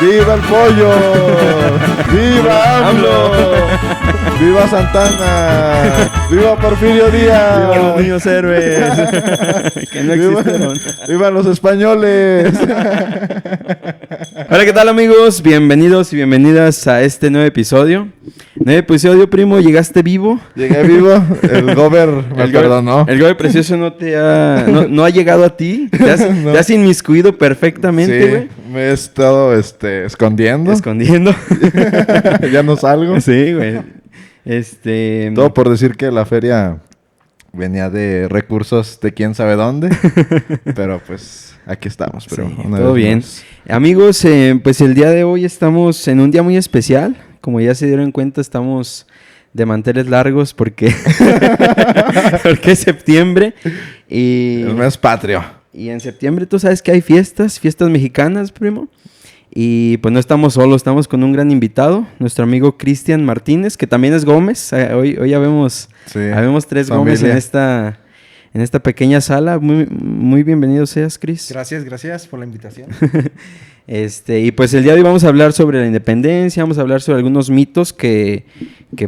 ¡Viva el pollo! ¡Viva AMLO! ¡Viva Santana! ¡Viva Porfirio Díaz! ¡Viva los niños héroes! Que no existieron. ¡Viva los españoles! Hola, ¿qué tal, amigos? Bienvenidos y bienvenidas a este nuevo episodio. Nuevo episodio, primo. ¿Llegaste vivo? Llegué vivo. El gober me perdonó. El gober precioso no ha llegado a ti. Te has inmiscuido perfectamente, güey. Sí, me he estado escondiendo. Escondiendo. Ya no salgo. Sí, güey. Todo por decir que la feria venía de recursos de quién sabe dónde. Pero pues aquí estamos. Pero Sí, una todo vez bien. más. Amigos, pues el día de hoy estamos en un día muy especial. Como ya se dieron cuenta, estamos de manteles largos porque es septiembre. El mes patrio. Y en septiembre tú sabes que hay fiestas mexicanas, primo. Y pues no estamos solos, estamos con un gran invitado, nuestro amigo Cristian Martínez, que también es Gómez. Hoy ya vemos, Sí, habemos tres familia. Gómez en esta pequeña sala. Muy, muy bienvenido seas, Cris. Gracias por la invitación. Y pues el día de hoy vamos a hablar sobre la independencia, vamos a hablar sobre algunos mitos que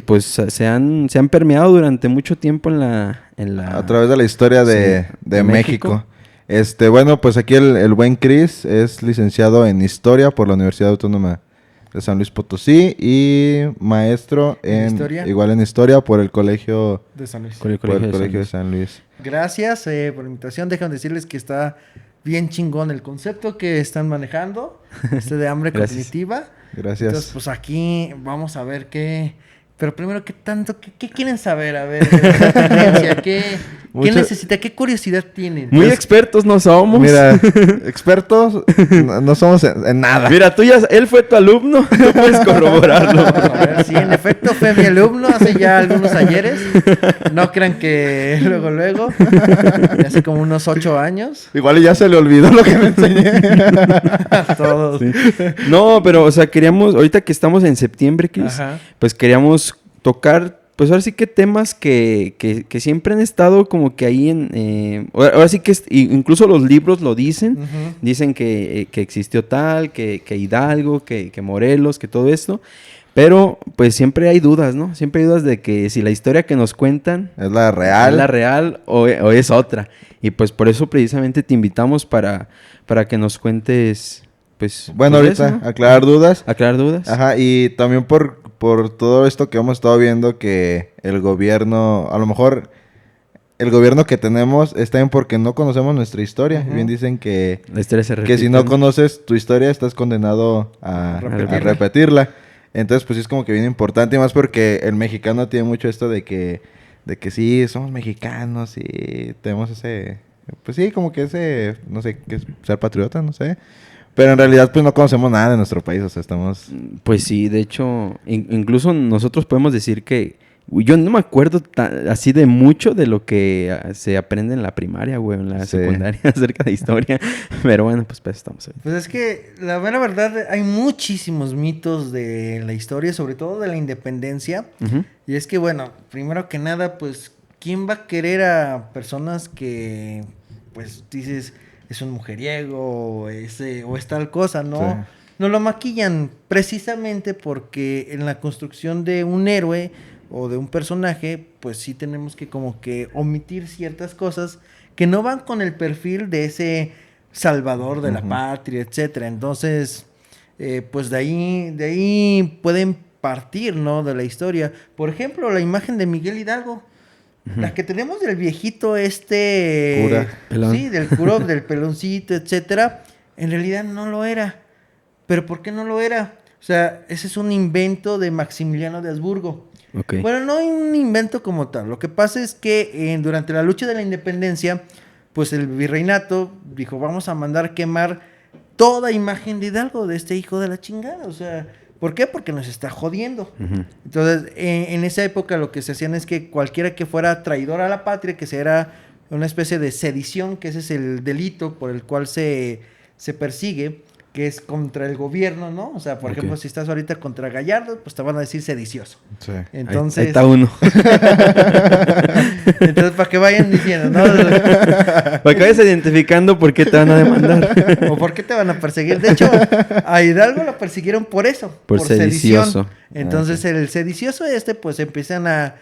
pues se han permeado durante mucho tiempo A través de la historia de México. México. Bueno, pues aquí el buen Cris es licenciado en Historia por la Universidad Autónoma de San Luis Potosí y maestro igual en Historia por el Colegio De San Luis. Por el por el Colegio de Colegio de San San Luis. Gracias por la invitación. Déjame decirles que está bien chingón el concepto que están manejando. De hambre Gracias. cognitiva. Gracias. Entonces, pues aquí vamos a ver qué... Pero primero, ¿qué quieren saber? A ver, de la tendencia, ¿qué necesita? ¿Qué curiosidad tienen? Muy expertos no somos. Mira, expertos no somos en nada. Mira, él fue tu alumno, no puedes corroborarlo. Vamos a ver, sí, en efecto fue mi alumno hace ya algunos ayeres. No crean que luego, hace como unos 8 años. Igual ya se le olvidó lo que me enseñé. A todos. Sí. No, pero, o sea, queríamos, ahorita que estamos en septiembre, Cris, Ajá. pues queríamos tocar, pues ahora sí que temas que siempre han estado como que ahí ahora sí que incluso los libros lo dicen, Ujú. dicen que existió tal, que Hidalgo, que Morelos, que todo esto, pero pues siempre hay dudas, ¿no? Siempre hay dudas de que si la historia que nos cuentan Es la real. es la real o es otra. Y pues por eso precisamente te invitamos para que nos cuentes, pues... Bueno, pues ahorita eso, ¿no? aclarar dudas. Aclarar dudas. Ajá, y también por todo esto que hemos estado viendo que el gobierno, a lo mejor el gobierno que tenemos está bien porque no conocemos nuestra historia. Ujú. Bien dicen que La historia se repite. si no conoces tu historia estás condenado a repetirla. Entonces, pues sí es como que bien importante y más porque el mexicano tiene mucho esto de que sí, somos mexicanos y tenemos pues sí, como que no sé, que es ser patriota, no sé. Pero en realidad, pues no conocemos nada de nuestro país, o sea, estamos... Pues sí, de hecho, incluso nosotros podemos decir que... Yo no me acuerdo así de mucho de lo que se aprende en la primaria, güey, en la Sí. secundaria acerca de historia. Pero bueno, pues estamos ahí. Pues es que la mera verdad hay muchísimos mitos de la historia, sobre todo de la independencia. Ujú. Y es que bueno, primero que nada, pues, ¿quién va a querer a personas que, pues, dices, es un mujeriego o es tal cosa? No, Sí. no lo maquillan precisamente porque en la construcción de un héroe o de un personaje, pues sí tenemos que como que omitir ciertas cosas que no van con el perfil de ese salvador de la Ujú. patria, etcétera. Entonces, pues de ahí pueden partir, ¿no? De la historia. Por ejemplo, la imagen de Miguel Hidalgo. La que tenemos del viejito Cura. Pelón. Sí, del cura, del peloncito, etcétera. En realidad no lo era. ¿Pero por qué no lo era? O sea, ese es un invento de Maximiliano de Habsburgo. Ok. Bueno, no un invento como tal. Lo que pasa es que durante la lucha de la independencia, pues el virreinato dijo, vamos a mandar quemar toda imagen de Hidalgo, de este hijo de la chingada. O sea, ¿por qué? Porque nos está jodiendo. Ujú. Entonces, en esa época lo que se hacían es que cualquiera que fuera traidor a la patria, que era una especie de sedición, que ese es el delito por el cual se persigue, que es contra el gobierno, ¿no? O sea, por ejemplo, si estás ahorita contra Gallardo, pues te van a decir sedicioso. Sí. Entonces, ahí está uno. entonces, para que vayan diciendo, ¿no? Para que vayas identificando por qué te van a demandar. O por qué te van a perseguir. De hecho, a Hidalgo lo persiguieron por eso. Por sedicioso. Sedición. Entonces, el sedicioso pues empiezan a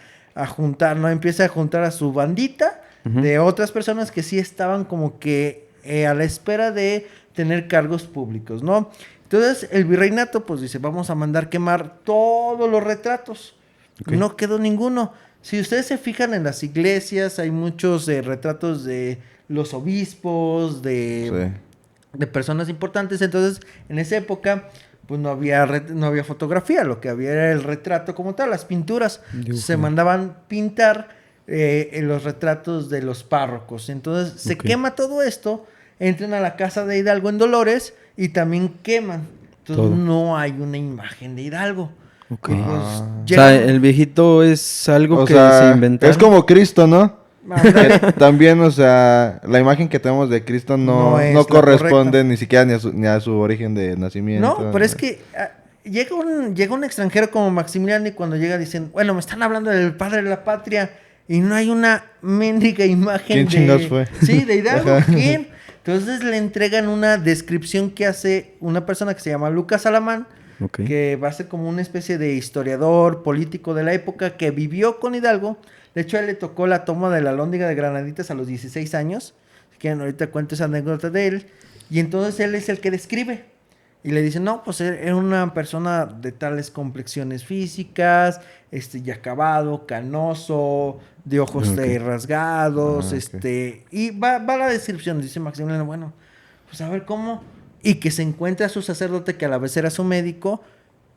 juntar, ¿no? Empieza a juntar a su bandita de otras personas que sí estaban como que a la espera de tener cargos públicos, ¿no? Entonces, el virreinato, pues dice, vamos a mandar quemar todos los retratos. Okay. No quedó ninguno. Si ustedes se fijan en las iglesias, hay muchos retratos de los obispos, de personas importantes. Entonces, en esa época, pues no había fotografía. Lo que había era el retrato como tal, las pinturas. Se mandaban pintar en los retratos de los párrocos. Entonces, se quema todo esto. Entran a la casa de Hidalgo en Dolores y también queman. Entonces no hay una imagen de Hidalgo. Okay. Pues, o sea, el viejito es algo que se inventaron. Es como Cristo, ¿no? También, o sea, la imagen que tenemos de Cristo no corresponde ni siquiera ni a su origen de nacimiento. No, pero es que llega un extranjero como Maximiliano y cuando llega dicen, bueno, me están hablando del padre de la patria y no hay una mendiga imagen. ¿Quién chingados fue? Sí, de Hidalgo. ¿Quién? Entonces le entregan una descripción que hace una persona que se llama Lucas Alamán, que va a ser como una especie de historiador político de la época que vivió con Hidalgo. De hecho, a él le tocó la toma de la Alhóndiga de Granaditas a los 16 años. Si quieren, ahorita cuento esa anécdota de él. Y entonces él es el que describe. Y le dicen, no, pues era una persona de tales complexiones físicas, y acabado, canoso, de ojos rasgados, y va la descripción, dice Maximiliano, bueno, pues a ver cómo, y que se encuentra a su sacerdote, que a la vez era su médico,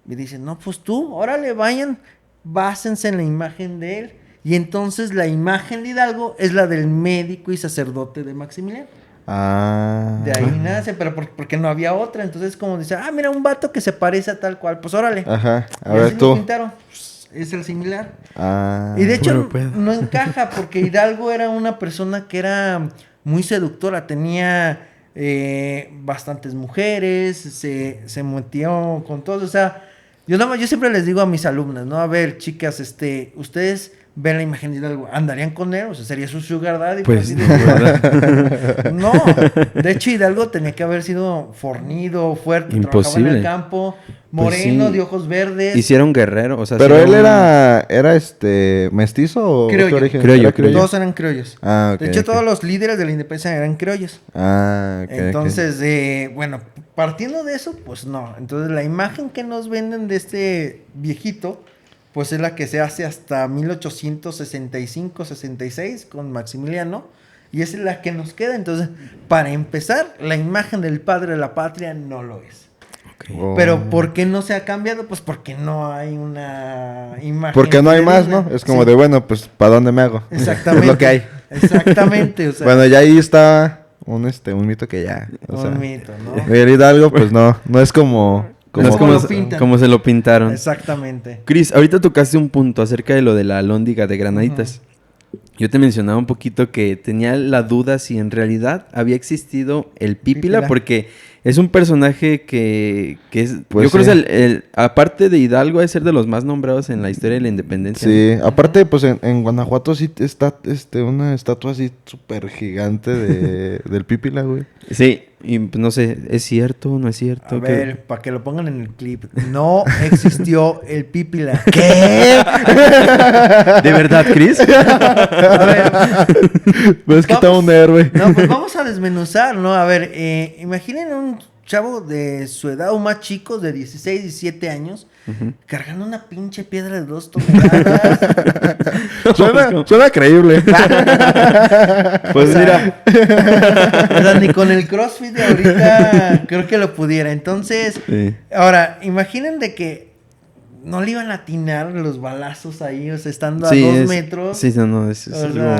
y dicen, no, pues tú, órale, vayan, básense en la imagen de él, y entonces la imagen de Hidalgo es la del médico y sacerdote de Maximiliano. De ahí nace, pero porque no había otra. Entonces, como dice, mira, un vato que se parece a tal cual, pues órale. Ajá, a ver tú. Pintaron. Pues, es el similar. Y de hecho, no encaja, porque Hidalgo era una persona que era muy seductora, tenía bastantes mujeres, se metió con todos. O sea, yo siempre les digo a mis alumnas, ¿no? A ver, chicas, ustedes ven la imagen de Hidalgo, ¿andarían con él? O sea, ¿sería su sugar daddy? Pues no, de hecho Hidalgo tenía que haber sido fornido, fuerte, imposible. Trabajaba en el campo, moreno, de ojos verdes. Hicieron guerrero, o sea... Pero él era mestizo o criollo. Criollo. Todos eran criollos. Okay, de hecho, todos los líderes de la independencia eran criollos. Entonces, bueno, partiendo de eso, pues no. Entonces, la imagen que nos venden de este viejito, pues es la que se hace hasta 1865-66 con Maximiliano, y esa es la que nos queda. Entonces, para empezar, la imagen del padre de la patria no lo es. Pero ¿por qué no se ha cambiado? Pues porque no hay una imagen. Porque no hay más, ¿no? Es como de, bueno, pues, ¿para dónde me hago? Exactamente. Es lo que hay. Exactamente. O sea, bueno, ya ahí está un mito que ya... mito, ¿no? Miguel Hidalgo, pues no es como... No es como se lo pintaron. Exactamente. Cris, ahorita tocaste un punto acerca de lo de la Alhóndiga de Granaditas. Yo te mencionaba un poquito que tenía la duda si en realidad había existido el Pípila, porque es un personaje que es... Pues yo creo que aparte de Hidalgo, debe ser de los más nombrados en la historia de la independencia. Sí, ¿no? Aparte, pues en Guanajuato sí está una estatua así súper gigante del Pípila, güey. Sí, y no sé, ¿es cierto o no es cierto? A ver, para que lo pongan en el clip. No existió el Pípila. ¿Qué? ¿De verdad, Cris? A ver. Pues que un héroe. No, pues vamos a desmenuzar, ¿no? A ver, imaginen un chavo de su edad o más chico, de 16, 17 años, cargando una pinche piedra de 2 toneladas. Suena creíble. Pues mira. O sea, ni con el CrossFit de ahorita creo que lo pudiera. Entonces, ahora, imaginen de que no le iban a atinar los balazos ahí, o sea, estando a 2 metros. Sí, no, es algo...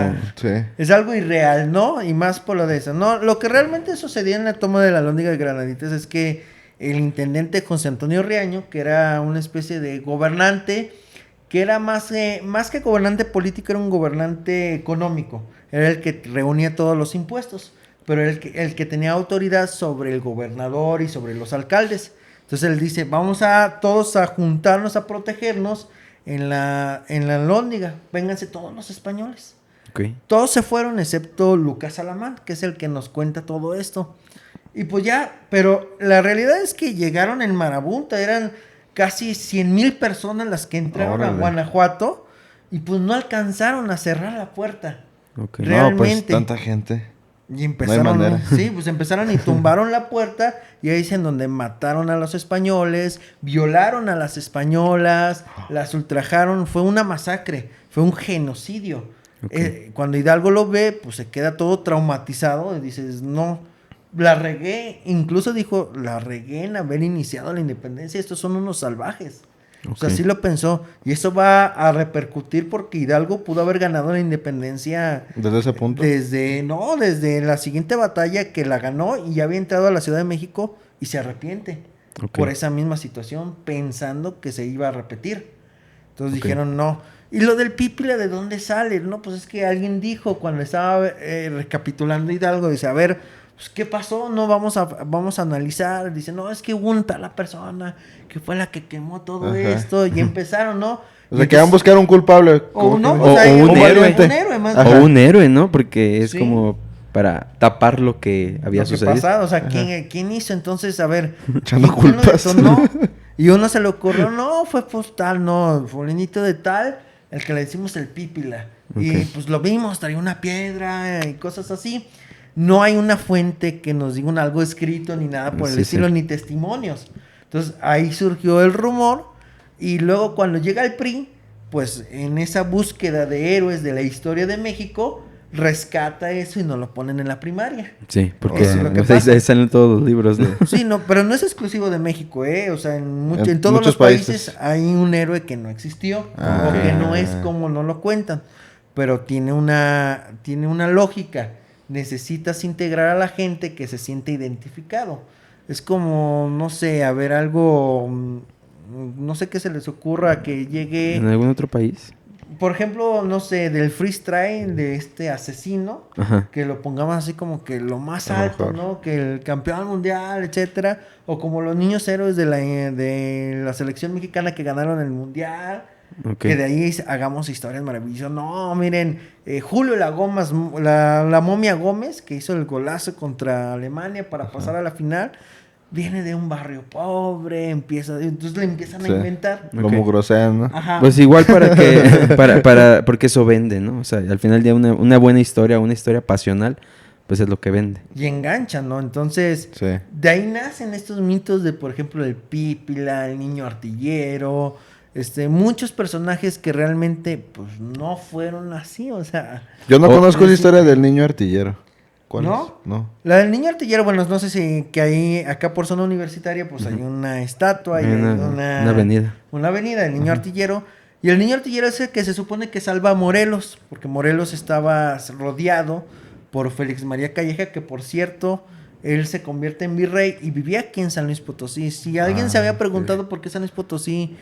Es algo irreal, ¿no? Y más por lo de eso. No, lo que realmente sucedía en la toma de la Alhóndiga de Granaditas es que el intendente José Antonio Riaño, que era una especie de gobernante, que era más que gobernante político, era un gobernante económico. Era el que reunía todos los impuestos. pero el que tenía autoridad sobre el gobernador y sobre los alcaldes. Entonces él dice, vamos a todos a juntarnos, a protegernos en la Alhóndiga. Vénganse todos los españoles. Okay. Todos se fueron excepto Lucas Alamán, que es el que nos cuenta todo esto. Y pues ya, pero la realidad es que llegaron en marabunta, eran casi 100,000 personas las que entraron a Guanajuato y pues no alcanzaron a cerrar la puerta. Okay. Realmente. No, pues tanta gente. Y empezaron, no hay manera. sí, pues empezaron y tumbaron la puerta y ahí es en donde mataron a los españoles, violaron a las españolas, las ultrajaron, fue una masacre, fue un genocidio. Okay. Cuando Hidalgo lo ve, pues se queda todo traumatizado y dices, no, la regué, incluso dijo, la regué en haber iniciado la independencia, estos son unos salvajes. Okay. O sea, así lo pensó. Y eso va a repercutir porque Hidalgo pudo haber ganado la independencia. ¿Desde ese punto? Desde la siguiente batalla que la ganó y ya había entrado a la Ciudad de México y se arrepiente. Okay. Por esa misma situación, pensando que se iba a repetir. Entonces dijeron, no. Y lo del Pípila, ¿de dónde sale? No, pues es que alguien dijo cuando estaba recapitulando Hidalgo, dice, a ver, pues, ¿qué pasó? No, vamos a analizar. Dice, no, es que hubo una tal persona que fue la que quemó todo esto. Y empezaron, ¿no? O sea, que van a buscar un culpable. O no, o un héroe. O un héroe, ¿no? Porque es como para tapar lo que había sucedido. Pasado. O sea, ¿quién hizo? Entonces, a ver, echando culpas. Y uno se le ocurrió, no, fue pues tal, no, fulanito de tal, el que le decimos el Pípila. Okay. Y pues lo vimos, traía una piedra y cosas así. No hay una fuente que nos diga algo escrito ni nada por el estilo, ni testimonios. Entonces ahí surgió el rumor y luego cuando llega el PRI, pues en esa búsqueda de héroes de la historia de México, rescata eso y nos lo ponen en la primaria. Sí, porque ahí salen todos los libros. Sí, no, pero no es exclusivo de México, O sea, en todos los países hay un héroe que no existió o que no es como no lo cuentan, pero tiene una lógica. Necesitas integrar a la gente que se siente identificado. Es como, no sé, a ver algo, no sé qué se les ocurra que llegue... ¿En algún otro país? Por ejemplo, no sé, del freestyle de este asesino, que lo pongamos así como que lo más alto, ¿no? Que el campeón mundial, etcétera. O como los niños héroes de la selección mexicana que ganaron el mundial. Okay. Que de ahí hagamos historias maravillosas. No, miren, Julio la momia Gómez, que hizo el golazo contra Alemania para pasar a la final, viene de un barrio pobre, entonces le empiezan a inventar. Como grosean, ¿no? Ajá. Pues igual porque eso vende, ¿no? O sea, al final del día una buena historia, una historia pasional, pues es lo que vende. Y enganchan, ¿no? Entonces, de ahí nacen estos mitos de, por ejemplo, el Pípila, el niño artillero... muchos personajes que realmente pues no fueron así, o sea... Yo no conozco la historia del niño artillero. ¿Cuál ¿No? es? No. La del niño artillero, bueno, no sé si que ahí, acá por zona universitaria, pues hay una estatua y hay una avenida. Una avenida del niño artillero. Y el niño artillero es el que se supone que salva a Morelos, porque Morelos estaba rodeado por Félix María Calleja, que por cierto... Él se convierte en virrey y vivía aquí en San Luis Potosí. Si alguien se había preguntado por qué San Luis Potosí...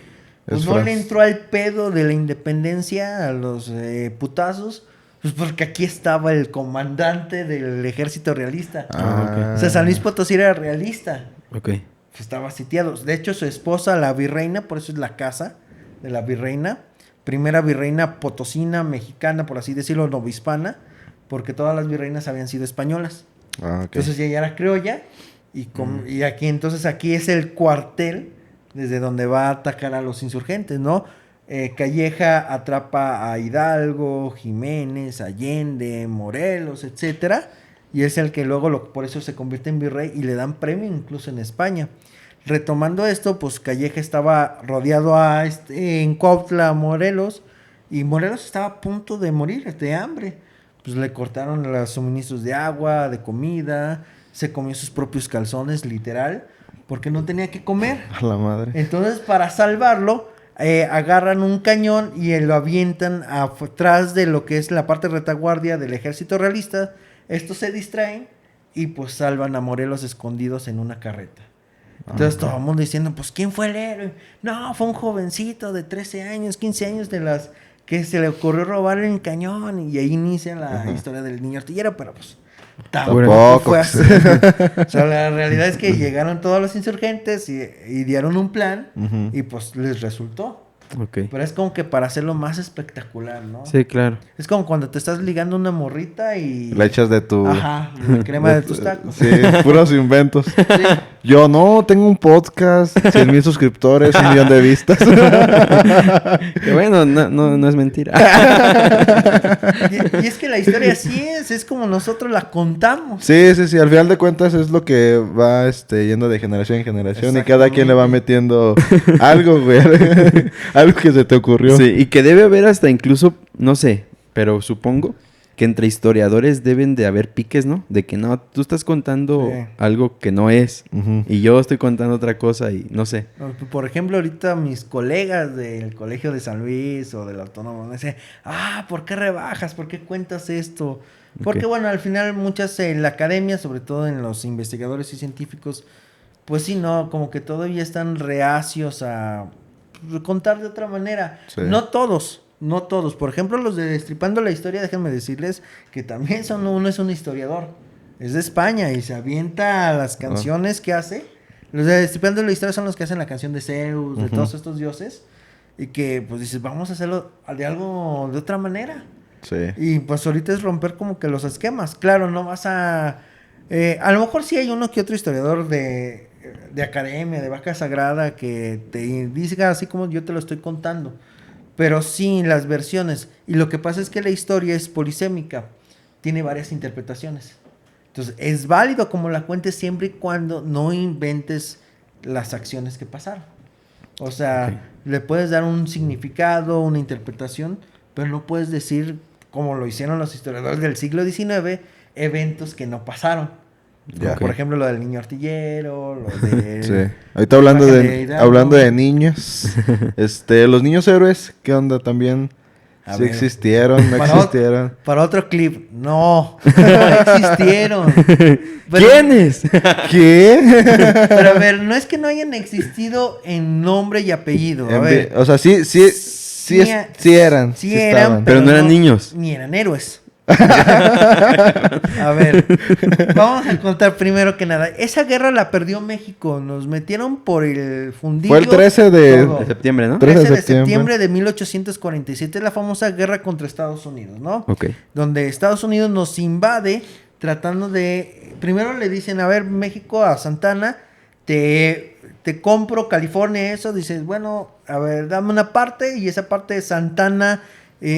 Pues no le entró al pedo de la independencia, a los putazos, pues porque aquí estaba el comandante del ejército realista. Okay. O sea, San Luis Potosí era realista. Ok. Pues estaba sitiado. De hecho, su esposa, la virreina, por eso es la casa de la virreina, primera virreina potosina, mexicana, por así decirlo, novohispana, porque todas las virreinas habían sido españolas. Okay. Entonces ella era criolla y aquí es el cuartel desde donde va a atacar a los insurgentes, ¿no? Calleja atrapa a Hidalgo, Jiménez, Allende, Morelos, etcétera, y es el que luego por eso se convierte en virrey y le dan premio incluso en España. Retomando esto, pues Calleja estaba rodeado en Cuautla, Morelos, y Morelos estaba a punto de morir de hambre. Pues le cortaron los suministros de agua, de comida, se comió sus propios calzones, literal, porque no tenía que comer. A la madre. Entonces, para salvarlo, agarran un cañón y lo avientan atrás de lo que es la parte de retaguardia del ejército realista. Estos se distraen y pues salvan a Morelos escondidos en una carreta. Entonces todo el mundo diciendo, pues ¿quién fue el héroe? No, fue un jovencito de 13 años, 15 años de las que se le ocurrió robar el cañón. Y ahí inicia la historia del niño artillero, pero pues Tampoco fue así. O sea, la realidad es que llegaron todos los insurgentes y dieron un plan y pues les resultó. Okay. Pero es como que para hacerlo más espectacular, ¿no? Sí, claro. Es como cuando te estás ligando una morrita y... La echas de tu... Ajá, la crema de tus tacos. Sí, puros inventos. Sí. Yo no, tengo un podcast, 100,000 suscriptores, 1,000,000 de vistas. Que bueno, no es mentira. Y es que la historia así es como nosotros la contamos. Sí, al final de cuentas es lo que va yendo de generación en generación y cada quien le va metiendo algo, güey. Algo que se te ocurrió. Sí, y que debe haber hasta incluso, no sé, pero supongo que entre historiadores deben de haber piques, ¿no? De que no, tú estás contando algo que no es y yo estoy contando otra cosa y no sé. Por ejemplo, ahorita mis colegas del Colegio de San Luis o del Autónomo me dicen, ¿por qué rebajas? ¿Por qué cuentas esto? Porque bueno, al final muchas en la academia, sobre todo en los investigadores y científicos, pues sí, no, como que todavía están reacios a contar de otra manera. Sí. No todos. Por ejemplo, los de Destripando la Historia, déjenme decirles que también uno es un historiador. Es de España y se avienta las canciones que hace. Los de Destripando la Historia son los que hacen la canción de Zeus, de todos estos dioses. Y que, pues, dices, vamos a hacerlo de otra manera. Sí. Y, pues, ahorita es romper como que los esquemas. Claro, no vas a lo mejor sí hay uno que otro historiador de academia, de vaca sagrada, que te diga así como yo te lo estoy contando. Pero sí, las versiones. Y lo que pasa es que la historia es polisémica. Tiene varias interpretaciones. Entonces, es válido como la cuentes siempre y cuando no inventes las acciones que pasaron. O sea, le puedes dar un significado, una interpretación, pero no puedes decir, como lo hicieron los historiadores del siglo XIX, eventos que no pasaron. Como por ejemplo lo del niño artillero, lo de... Sí. Ahorita hablando de niños, los niños héroes, ¿qué onda? También sí existieron, no existieron. Para otro clip, no existieron. ¿Quiénes? ¿Qué? Pero a ver, no es que no hayan existido en nombre y apellido. A ver, o sea, sí eran. Sí eran, pero no eran niños. Ni eran héroes. A ver, vamos a contar primero que nada. Esa guerra la perdió México. Nos metieron por el fundillo. Fue el 13 de septiembre, ¿no? 13 de septiembre de 1847. Es la famosa guerra contra Estados Unidos, ¿no? Ok. Donde Estados Unidos nos invade tratando de... Primero le dicen, a ver, México, a Santana, te compro California, eso. Dices, bueno, a ver, dame una parte. Y esa parte de Santana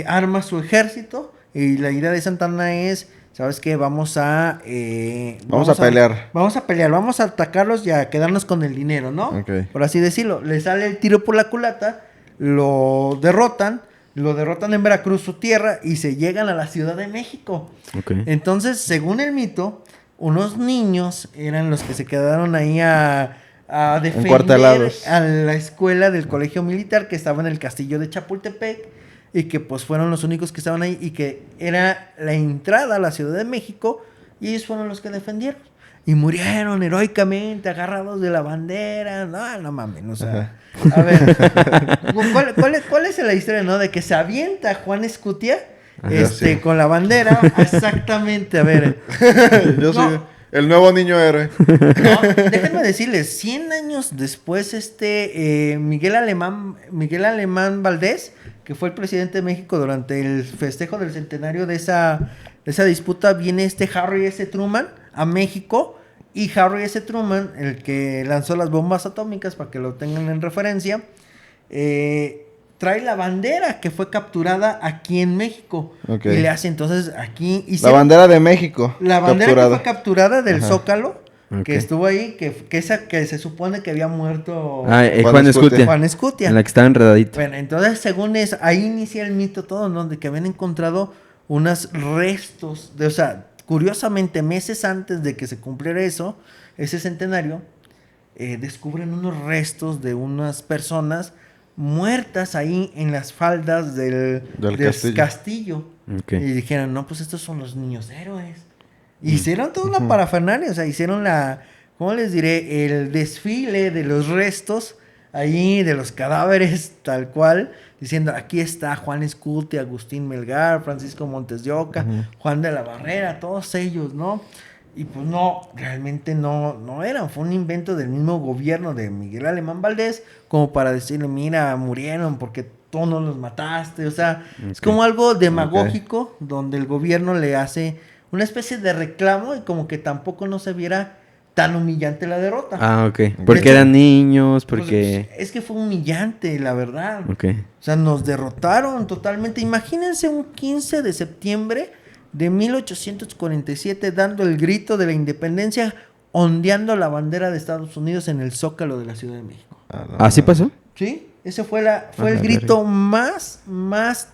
arma su ejército. Y la idea de Santana es, ¿sabes qué? Vamos a pelear. Vamos a pelear, vamos a atacarlos y a quedarnos con el dinero, ¿no? Okay. Por así decirlo. Le sale el tiro por la culata, lo derrotan en Veracruz, su tierra, y se llegan a la Ciudad de México. Okay. Entonces, según el mito, unos niños eran los que se quedaron ahí a defender a la escuela del colegio militar que estaba en el castillo de Chapultepec. Y que pues fueron los únicos que estaban ahí y que era la entrada a la Ciudad de México y ellos fueron los que defendieron. Y murieron heroicamente agarrados de la bandera. No mames, o sea. A ver, ¿cuál es la historia, no? De que se avienta Juan Escutia sí. Con la bandera. Exactamente, a ver. Yo soy el nuevo niño héroe. No, déjenme decirles, 100 años después Miguel Alemán Valdés, que fue el presidente de México durante el festejo del centenario de esa disputa, viene Harry S. Truman a México, y Harry S. Truman, el que lanzó las bombas atómicas, para que lo tengan en referencia, trae la bandera que fue capturada aquí en México. Okay. Y le hace entonces aquí... La bandera de México. La bandera que fue capturada del Zócalo. Okay. Que estuvo ahí, que se supone que había muerto Juan Escutia. En la que estaba enredadito. Bueno, entonces según eso, ahí inicia el mito todo, ¿no? De que habían encontrado unos restos, o sea, curiosamente meses antes de que se cumpliera ese centenario, descubren unos restos de unas personas muertas ahí en las faldas del castillo. Okay. Y dijeron, no, pues estos son los niños héroes. Hicieron toda una parafernalia, o sea, hicieron ¿cómo les diré? El desfile de los restos ahí de los cadáveres, tal cual, diciendo, aquí está Juan Escutia, Agustín Melgar, Francisco Montes de Oca, Juan de la Barrera, todos ellos, ¿no? Y pues no, realmente no eran, fue un invento del mismo gobierno de Miguel Alemán Valdés, como para decirle, mira, murieron porque tú no los mataste, o sea, es como algo demagógico, donde el gobierno le hace una especie de reclamo y como que tampoco no se viera tan humillante la derrota. Ah, ok. Porque eran niños, porque... Pues, es que fue humillante, la verdad. Ok. O sea, nos derrotaron totalmente. Imagínense un 15 de septiembre de 1847 dando el grito de la independencia, ondeando la bandera de Estados Unidos en el Zócalo de la Ciudad de México. ¿Así pasó? Sí, ese fue el grito más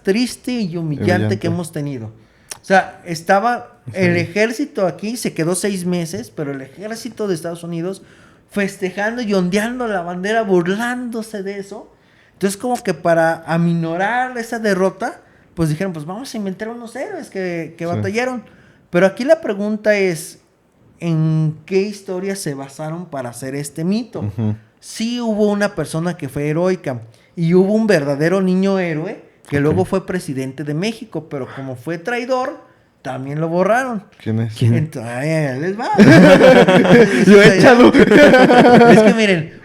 triste y humillante que hemos tenido. O sea, estaba el ejército aquí, se quedó 6 meses, pero el ejército de Estados Unidos festejando y ondeando la bandera, burlándose de eso. Entonces, como que para aminorar esa derrota, pues dijeron, pues vamos a inventar unos héroes que batallaron. Pero aquí la pregunta es, ¿en qué historias se basaron para hacer este mito? Sí hubo una persona que fue heroica y hubo un verdadero niño héroe que luego fue presidente de México, pero como fue traidor, también lo borraron. ¿Quién es? Entonces, ahí les va. Yo échalo. Es que miren,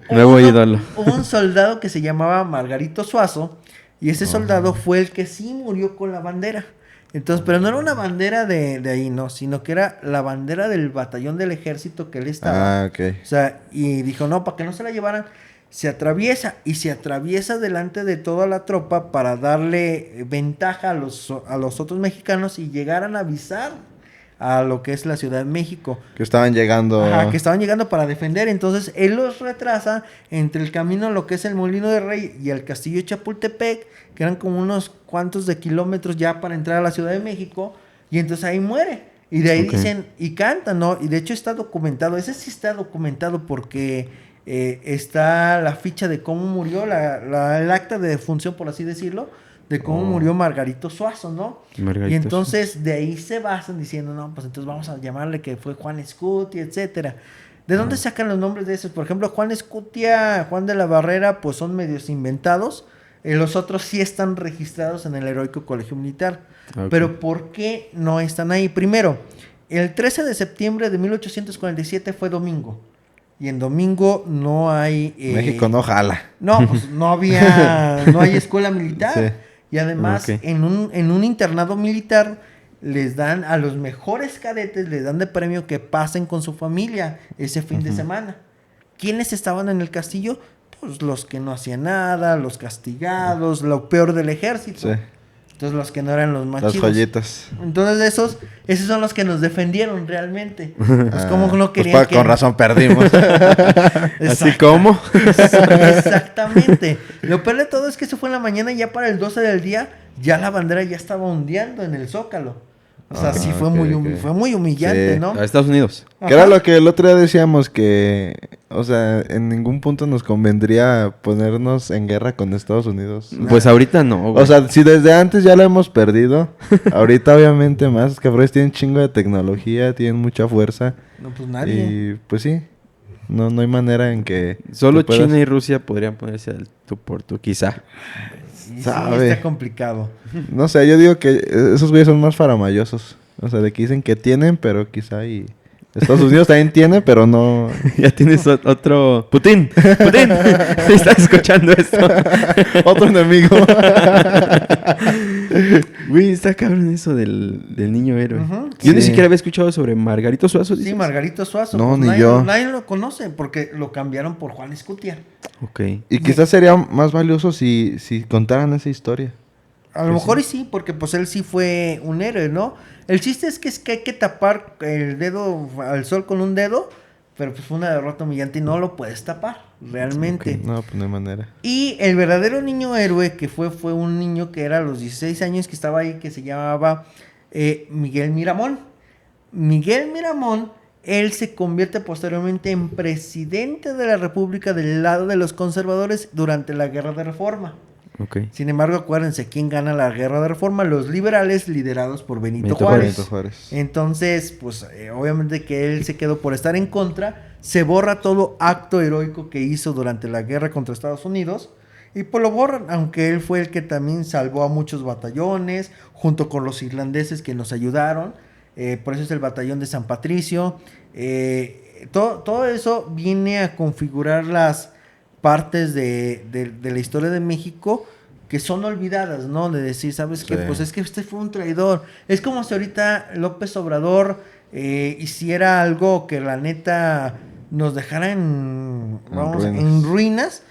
Nuevo ídolo. hubo un soldado que se llamaba Margarito Suazo, y ese soldado fue el que sí murió con la bandera. Entonces, pero no era una bandera de ahí, no, sino que era la bandera del batallón del ejército que él estaba. Ah, ok. O sea, y dijo, no, para que no se la llevaran, se atraviesa delante de toda la tropa para darle ventaja a los otros mexicanos y llegaran a avisar a lo que es la Ciudad de México. Que estaban llegando. Ajá, que estaban llegando para defender. Entonces, él los retrasa entre el camino, lo que es el Molino de Rey y el Castillo de Chapultepec, que eran como unos cuantos de kilómetros ya para entrar a la Ciudad de México, y entonces ahí muere. Y de ahí dicen, y cantan, ¿no? Y de hecho está documentado, ese sí está documentado porque está la ficha de cómo murió, el acta de defunción, por así decirlo, de cómo murió Margarito Suazo, ¿no? Y entonces de ahí se basan diciendo, no, pues entonces vamos a llamarle que fue Juan Escutia, etcétera. ¿De dónde sacan los nombres de esos? Por ejemplo, Juan Escutia, Juan de la Barrera, pues son medios inventados. Los otros sí están registrados en el Heroico Colegio Militar. Okay. Pero ¿por qué no están ahí? Primero, el 13 de septiembre de 1847 fue domingo. Y en domingo no hay... México no jala. No, pues no hay escuela militar. Sí. Y además, en un internado militar, les dan a los mejores cadetes, les dan de premio que pasen con su familia ese fin de semana. ¿Quiénes estaban en el castillo? Pues los que no hacían nada, los castigados, lo peor del ejército. Sí. Entonces los que no eran los más las chidos. joyitas. Entonces esos son los que nos defendieron realmente. Pues como no querían pues con razón perdimos. Así como. Exactamente. Lo peor de todo es que eso fue en la mañana y ya para el 12 del día ya la bandera ya estaba ondeando en el Zócalo. O sea, sí fue muy humillante, sí. ¿No? A Estados Unidos. Que era lo que el otro día decíamos que, o sea, en ningún punto nos convendría ponernos en guerra con Estados Unidos. Pues ahorita no, güey. O sea, si desde antes ya la hemos perdido, ahorita obviamente más. Los cabrones tienen chingo de tecnología, tienen mucha fuerza. No, pues nadie. Y pues sí, no hay manera en que... Solo China y Rusia podrían ponerse al tú por tú, quizá. Sí, está complicado. No sé, yo digo que esos güeyes son más faramayosos. O sea, de que dicen que tienen, pero quizá y... Estados Unidos también tiene, pero no... Ya tienes otro... ¡Putin! ¿Estás escuchando esto? Otro enemigo. Güey, está cabrón eso del niño héroe. Yo ni siquiera había escuchado sobre Margarito Suazo. Sí, Margarito Suazo. No, pues ni yo. Nadie lo conoce porque lo cambiaron por Juan Escutia. Ok. Y quizás sería más valioso si contaran esa historia. A lo mejor sí, porque pues él sí fue un héroe, ¿no? El chiste es que hay que tapar el dedo al sol con un dedo, pero pues fue una derrota humillante y no lo puedes tapar, realmente. Okay. No, pues no hay manera. Y el verdadero niño héroe que fue un niño que era a los 16 años que estaba ahí, que se llamaba Miguel Miramón. Miguel Miramón, él se convierte posteriormente en presidente de la República del lado de los conservadores durante la Guerra de Reforma. Okay. Sin embargo, acuérdense, ¿quién gana la guerra de reforma? Los liberales liderados por Benito Juárez. Entonces, pues obviamente que él se quedó por estar en contra, se borra todo acto heroico que hizo durante la guerra contra Estados Unidos y pues lo borran, aunque él fue el que también salvó a muchos batallones, junto con los irlandeses que nos ayudaron, por eso es el batallón de San Patricio. Todo eso viene a configurar las partes de la historia de México que son olvidadas, ¿no? De decir, ¿sabes qué? Pues es que este fue un traidor. Es como si ahorita López Obrador hiciera algo que la neta nos dejara en ruinas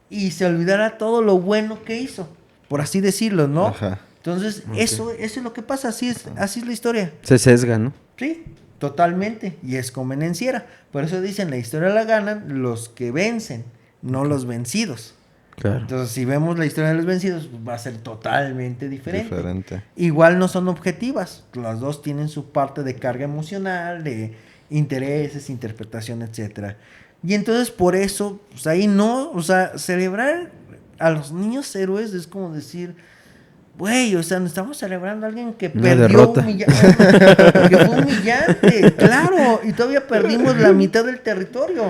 y se olvidara todo lo bueno que hizo, por así decirlo, ¿no? Ajá. Entonces, eso es lo que pasa, así es la historia. Se sesga, ¿no? Sí, totalmente, y es convenenciera. Por eso dicen, la historia la ganan los que vencen, no los vencidos. Claro. Entonces, si vemos la historia de los vencidos, pues, va a ser totalmente diferente. Igual no son objetivas, las dos tienen su parte de carga emocional, de intereses, interpretación, etcétera. Y entonces, por eso, pues ahí no, o sea, celebrar a los niños héroes es como decir... Güey, o sea, nos estamos celebrando a alguien que perdió que fue humillante, claro, y todavía perdimos la mitad del territorio.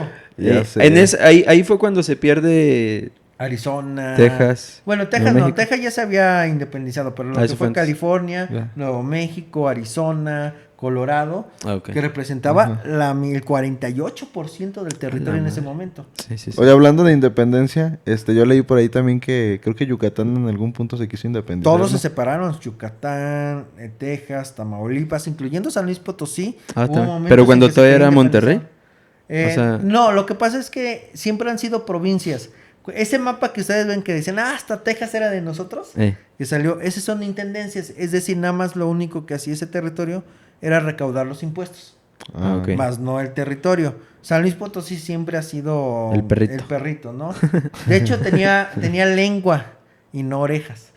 Ahí fue cuando se pierde Arizona, Texas. Bueno, Texas no, Texas ya se había independizado, pero lo que fue California, Nuevo México, Arizona, Colorado, que representaba el 48% del territorio en ese momento. Sí. Oye, hablando de independencia, yo leí por ahí también que creo que Yucatán en algún punto se quiso independizar. Todos se separaron, Yucatán, Texas, Tamaulipas, incluyendo San Luis Potosí. Pero cuando todavía era Monterrey. No, lo que pasa es que siempre han sido provincias. Ese mapa que ustedes ven que dicen, hasta Texas era de nosotros, que salió, esas son intendencias, es decir, nada más lo único que hacía ese territorio era recaudar los impuestos, más no el territorio. San Luis Potosí siempre ha sido el perrito, ¿no? De hecho, tenía lengua y no orejas.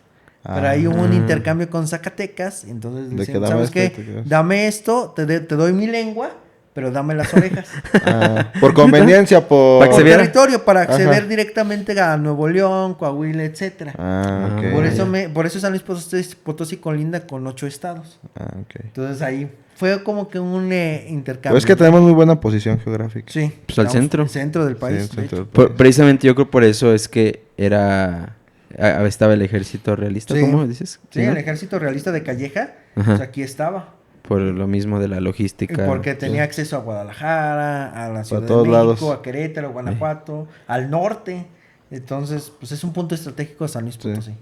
Pero ahí hubo un intercambio con Zacatecas, entonces decían, ¿sabes qué? Dame esto, te doy mi lengua, pero dame las orejas. Por conveniencia, por territorio, para acceder directamente a Nuevo León, Coahuila, etcétera. Por eso San Luis Potosí colinda con 8 estados. Entonces ahí fue como que un intercambio. Pues es que tenemos muy buena posición geográfica. Sí. Pues al centro. El centro del país. Precisamente yo creo por eso es que estaba el ejército realista, ¿cómo dices? Sí, el ejército realista de Calleja, pues aquí estaba. Por lo mismo de la logística. Porque tenía acceso a Guadalajara, a la Ciudad de México, a Querétaro, Guanajuato, al norte. Entonces, pues es un punto estratégico de San Luis Potosí.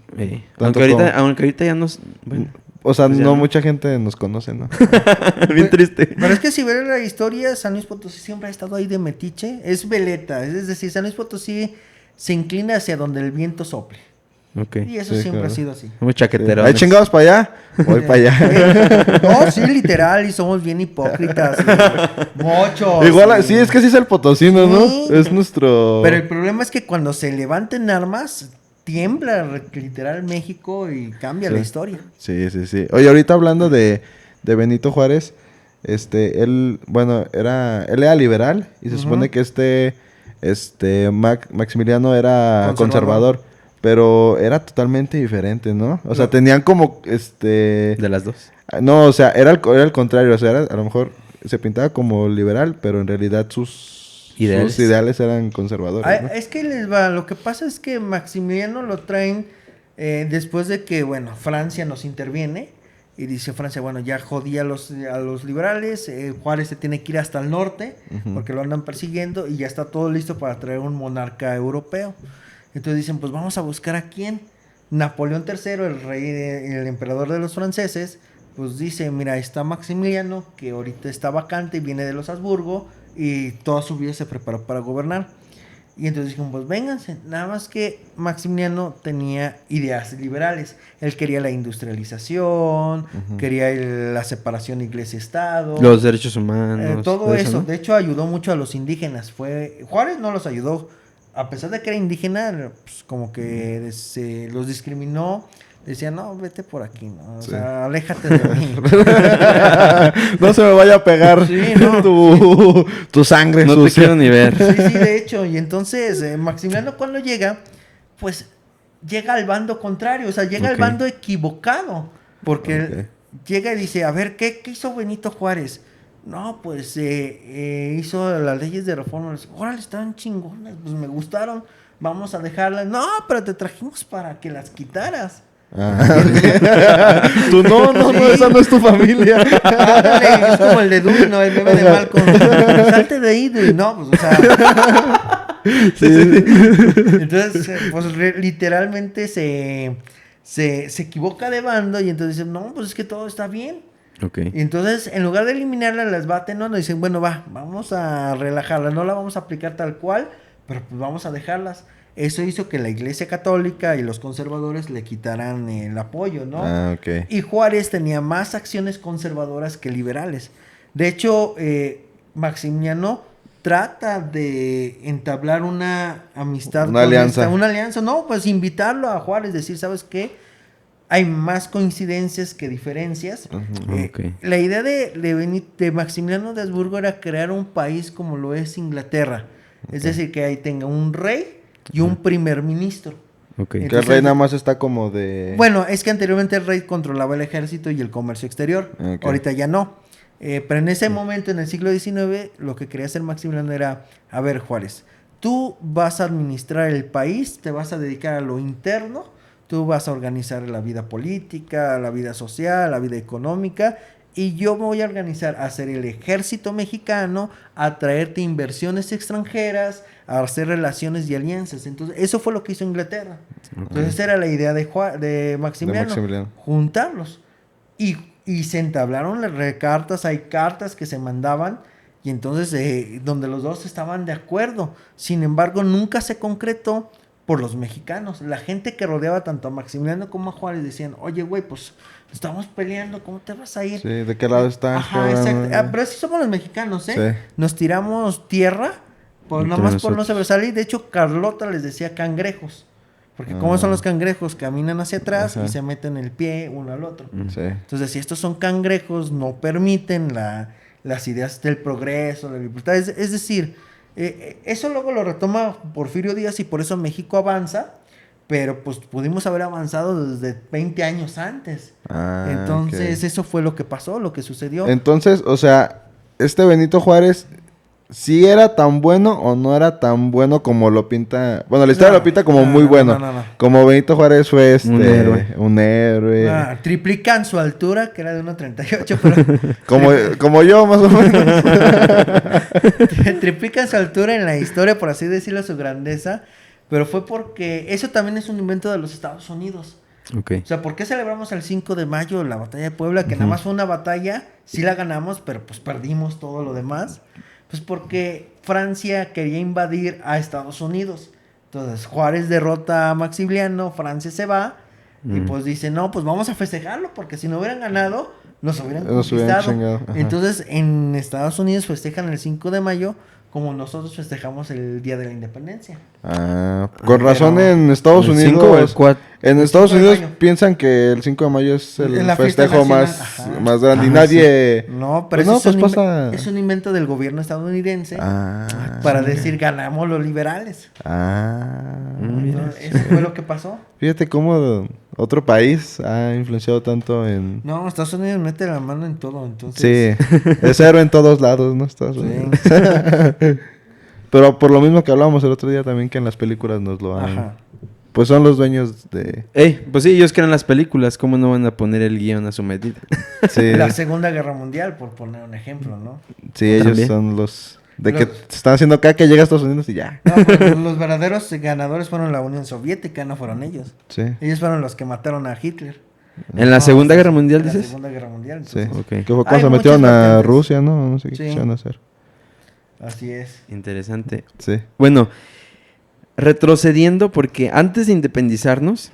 Aunque ahorita ya nos... Bueno, o sea, pues no mucha gente nos conoce, ¿no? Bien triste. Pero es que si ven la historia, San Luis Potosí siempre ha estado ahí de metiche. Es veleta. Es decir, San Luis Potosí se inclina hacia donde el viento sople. Y eso siempre ha sido así. Muy chaqueteros. ¿Hay chingados para allá? Voy para allá. No, sí, literal. Y somos bien hipócritas. Muchos. Igual, sí, es que sí es el potosino, ¿no? Es nuestro... Pero el problema es que cuando se levanten armas, tiembla literal México y cambia la historia. Sí. Oye, ahorita hablando de Benito Juárez, él era liberal y se supone que Maximiliano era conservador. Pero era totalmente diferente, ¿no? O sea, tenían como, De las dos. No, o sea, era el contrario. O sea, a lo mejor se pintaba como liberal, pero en realidad sus ideales eran conservadores, ¿no? Es que les va. Lo que pasa es que Maximiliano lo traen después de que, Francia nos interviene. Y dice Francia, ya jodí a los liberales. Juárez se tiene que ir hasta el norte, porque lo andan persiguiendo. Y ya está todo listo para traer un monarca europeo. Entonces dicen, pues vamos a buscar a quién. Napoleón III, el rey, el emperador de los franceses, pues dice, mira, está Maximiliano, que ahorita está vacante y viene de los Habsburgo, y toda su vida se preparó para gobernar. Y entonces dijeron, pues vénganse. Nada más que Maximiliano tenía ideas liberales. Él quería la industrialización, quería la separación iglesia-estado. Los derechos humanos. Todo eso, ¿no? De hecho, ayudó mucho a los indígenas. Juárez no los ayudó. A pesar de que era indígena, pues como que los discriminó. Decía, no, vete por aquí, ¿no? O sea, aléjate de mí. No se me vaya a pegar tu sangre. No te quiero ni ver. Sí, de hecho. Y entonces, Maximiliano cuando llega, pues llega al bando contrario, o sea, llega al bando equivocado, porque llega y dice, a ver, ¿qué hizo Benito Juárez? No, pues hizo las leyes de reforma. Órale, estaban chingonas, pues me gustaron, vamos a dejarlas. No, pero te trajimos para que las quitaras. Tú no, esa no es tu familia. Ándale, es como el de Dewey, ¿no? El meme de Malcolm. Salte de ahí, Dewey. No, pues, o sea... Sí. Entonces, pues literalmente se equivoca de bando y entonces dicen, no, pues es que todo está bien. Y entonces, en lugar de eliminarla, las baten, ¿no? Nos dicen, bueno, vamos a relajarla, no la vamos a aplicar tal cual, pero pues vamos a dejarlas. Eso hizo que la Iglesia Católica y los conservadores le quitaran el apoyo, ¿no? Y Juárez tenía más acciones conservadoras que liberales. De hecho, Maximiano trata de entablar una amistad, una alianza, no, pues invitarlo a Juárez, decir, ¿sabes qué? Hay más coincidencias que diferencias. La idea de Maximiliano de Habsburgo era crear un país como lo es Inglaterra, es decir, que ahí tenga un rey y un primer ministro. Entonces, que el rey nada más está como de... Bueno, es que anteriormente el rey controlaba el ejército y el comercio exterior, ahorita ya no. Pero en ese momento, en el siglo XIX, lo que quería hacer Maximiliano era, a ver, Juárez, tú vas a administrar el país, te vas a dedicar a lo interno, tú vas a organizar la vida política, la vida social, la vida económica, y yo me voy a organizar a hacer el ejército mexicano, a traerte inversiones extranjeras, a hacer relaciones y alianzas. Entonces, eso fue lo que hizo Inglaterra. Entonces, esa era la idea de Maximiliano, juntarlos. Y se entablaron las cartas, hay cartas que se mandaban, y entonces donde los dos estaban de acuerdo. Sin embargo, nunca se concretó por los mexicanos. La gente que rodeaba tanto a Maximiliano como a Juárez decían, oye, güey, pues estamos peleando, ¿cómo te vas a ir? Sí, ¿de qué lado estás? Ajá, exacto. Pero así somos los mexicanos, ¿eh? Sí. Nos tiramos tierra, nomás por no sobresalir. De hecho, Carlota les decía cangrejos. Porque ¿cómo son los cangrejos? Caminan hacia atrás y se meten el pie uno al otro. Entonces, si estos son cangrejos, no permiten las ideas del progreso, de la libertad. Es decir, eso luego lo retoma Porfirio Díaz y por eso México avanza, pero pues pudimos haber avanzado desde 20 años antes. Entonces, eso fue lo que pasó, lo que sucedió. Entonces, o sea, este Benito Juárez... ¿Sí era tan bueno o no era tan bueno como lo pinta? Bueno, la historia lo pinta como muy bueno. No. Como Benito Juárez fue un héroe. Triplican su altura, que era de 1.38, pero... como yo, más o menos. Triplican su altura en la historia, por así decirlo, su grandeza. Pero fue porque... Eso también es un invento de los Estados Unidos. O sea, ¿por qué celebramos el 5 de mayo la batalla de Puebla? Que nada más fue una batalla, sí la ganamos, pero pues perdimos todo lo demás. Pues porque Francia quería invadir a Estados Unidos. Entonces Juárez derrota a Maximiliano, Francia se va y pues dice, no, pues vamos a festejarlo porque si no hubieran ganado, nos hubieran conquistado. Entonces en Estados Unidos festejan el 5 de mayo como nosotros festejamos el Día de la Independencia. Con razón en Estados Unidos. 5 o el 4. En Estados Unidos piensan que el 5 de mayo es el festejo más grande y nadie... No, pero es un invento del gobierno estadounidense para decir ganamos los liberales. Eso fue lo que pasó. Fíjate cómo otro país ha influenciado tanto en... No, Estados Unidos mete la mano en todo, entonces... Sí, es héroe en todos lados, ¿no? Estados Unidos. Pero por lo mismo que hablábamos el otro día también que en las películas nos lo han... Pues son los dueños de... Pues sí, ellos crean las películas, ¿cómo no van a poner el guión a su medida? Sí. La Segunda Guerra Mundial, por poner un ejemplo, ¿no? Sí, ellos son los... que se están haciendo caca, llega a Estados Unidos y ya. No, pues los verdaderos ganadores fueron la Unión Soviética, no fueron ellos. Sí. Ellos fueron los que mataron a Hitler. ¿En la Segunda Guerra Mundial, dices? En la Segunda Guerra Mundial. Entonces, sí, que fue cuando se metieron a Rusia, ¿no? No sé qué quisieron hacer. Así es. Interesante. Sí. Bueno, retrocediendo, porque antes de independizarnos,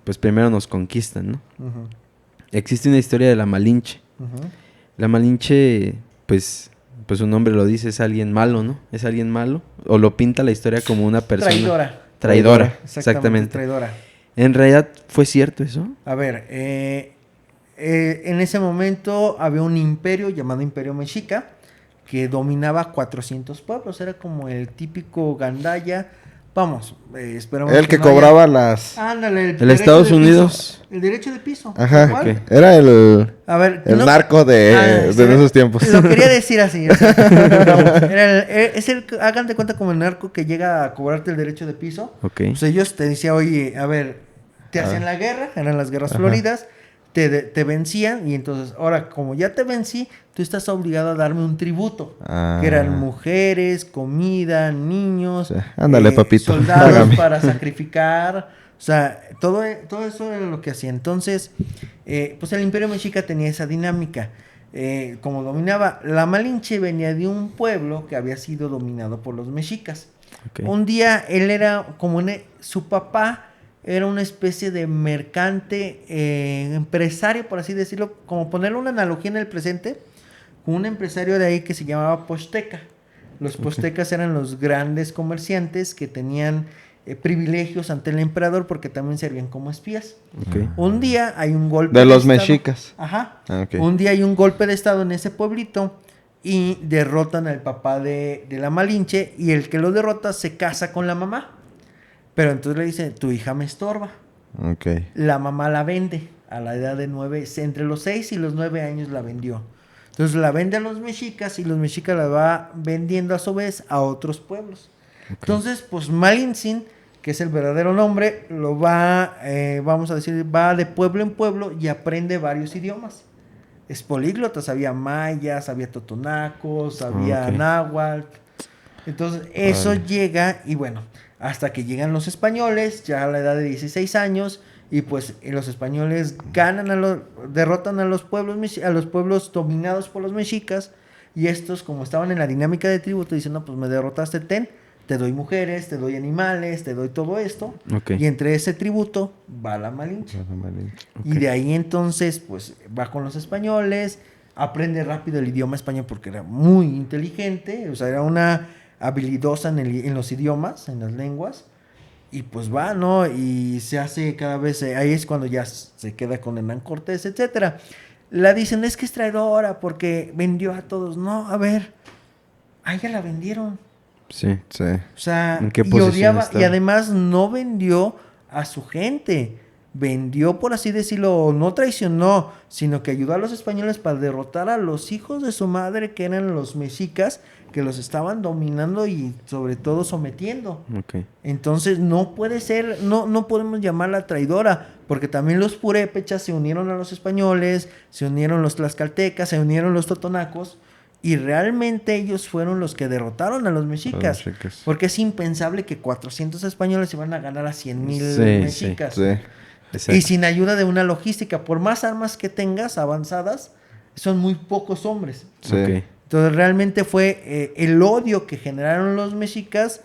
pues primero nos conquistan, ¿no? Existe una historia de la Malinche. La Malinche, pues su nombre lo dice, es alguien malo, ¿no? Es alguien malo. O lo pinta la historia como una persona... Traidora. Exactamente. Traidora. ¿En realidad fue cierto eso? A ver, en ese momento había un imperio llamado Imperio Mexica que dominaba 400 pueblos. Era como el típico gandaya Vamos, esperamos El que no haya- cobraba las... Ándale, ¿El derecho Estados de piso. Unidos? El derecho de piso. Ajá, igual. ok. era el A ver, el no- narco de sí, esos tiempos. Lo quería decir así. O sea, hagan de cuenta como el narco que llega a cobrarte el derecho de piso. Ok. Pues ellos te decían, oye, a ver, te hacían la guerra, eran las guerras Ajá. floridas, te vencían y entonces, ahora, como ya te vencí, tú estás obligado a darme un tributo. Que eran mujeres, comida, niños, Sí. Ándale, papito, soldados págame. para sacrificar. O sea, todo eso era lo que hacía. Entonces, pues el Imperio Mexica tenía esa dinámica. Como dominaba, la Malinche venía de un pueblo que había sido dominado por los mexicas. Ok. Un día él era como su papá era una especie de mercante, empresario, por así decirlo, como ponerle una analogía en el presente, un empresario de ahí que se llamaba Posteca. Los postecas eran los grandes comerciantes que tenían privilegios ante el emperador porque también servían como espías. Ok. Un día hay un golpe De los estado. mexicas. Ajá. Ah, ok. Un día hay un golpe de estado en ese pueblito y derrotan al papá de la Malinche y el que lo derrota se casa con la mamá. Pero entonces le dice, tu hija me estorba. Ok. La mamá la vende a la edad de 9, entre los 6 y los 9 años la vendió. Entonces la vende a los mexicas y los mexicas la va vendiendo a su vez a otros pueblos. Ok. Entonces, pues Malintzin, que es el verdadero nombre, lo va, vamos a decir, va de pueblo en pueblo y aprende varios idiomas. Es políglota, sabía maya, sabía totonacos, sabía Ok. náhuatl. Entonces, eso Vale. llega y bueno, hasta que llegan los españoles, ya a la edad de 16 años, y pues los españoles derrotan a los pueblos dominados por los mexicas, y estos, como estaban en la dinámica de tributo, dicen, no, pues me derrotaste, te doy mujeres, te doy animales, te doy todo esto, Ok. y entre ese tributo va la Malinche. Y Ok. de ahí entonces, pues va con los españoles, aprende rápido el idioma español porque era muy inteligente, o sea, era una habilidosa en los idiomas, en las lenguas, y pues va, ¿no? Y se hace cada vez, ahí es cuando ya se queda con Hernán Cortés, etcétera. La dicen, es que es traidora porque vendió a todos. No, a ver, a ella la vendieron. Sí. Sí. O sea, ¿En qué y posición odiaba, estaba? y además no vendió a su gente. Vendió, por así decirlo, no traicionó, sino que ayudó a los españoles para derrotar a los hijos de su madre, que eran los mexicas, que los estaban dominando y sobre todo sometiendo. Ok. Entonces no puede ser, no podemos llamarla traidora, porque también los purépechas se unieron a los españoles, se unieron los tlaxcaltecas, se unieron los totonacos, y realmente ellos fueron los que derrotaron a los mexicas. Porque es impensable que 400 españoles iban a ganar a 100,000 Sí, mexicas. Sí. Exacto. Y sin ayuda de una logística, por más armas que tengas avanzadas, son muy pocos hombres. Sí. Ok. Entonces realmente fue el odio que generaron los mexicas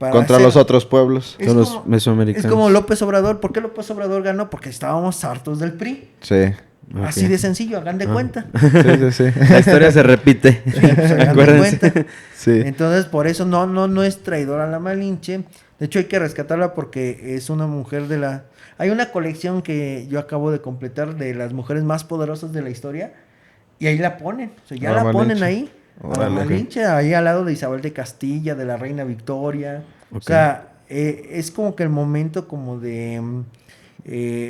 para Contra hacer- los otros pueblos. Es Son los como- mesoamericanos. Es como López Obrador. ¿Por qué López Obrador ganó? Porque estábamos hartos del PRI. Sí. Ok. Así de sencillo, hagan de cuenta. Sí, sí, sí. La historia se repite. Pues, hagan de Acuérdense. cuenta. Sí. Entonces, por eso no es traidora la Malinche. De hecho, hay que rescatarla porque es una mujer de la... Hay una colección que yo acabo de completar de las mujeres más poderosas de la historia. Y ahí la ponen. O sea, ya La la ponen Malinche. ahí. A la Órale. Malinche, ahí al lado de Isabel de Castilla, de la Reina Victoria. O Ok. sea, es como que el momento como de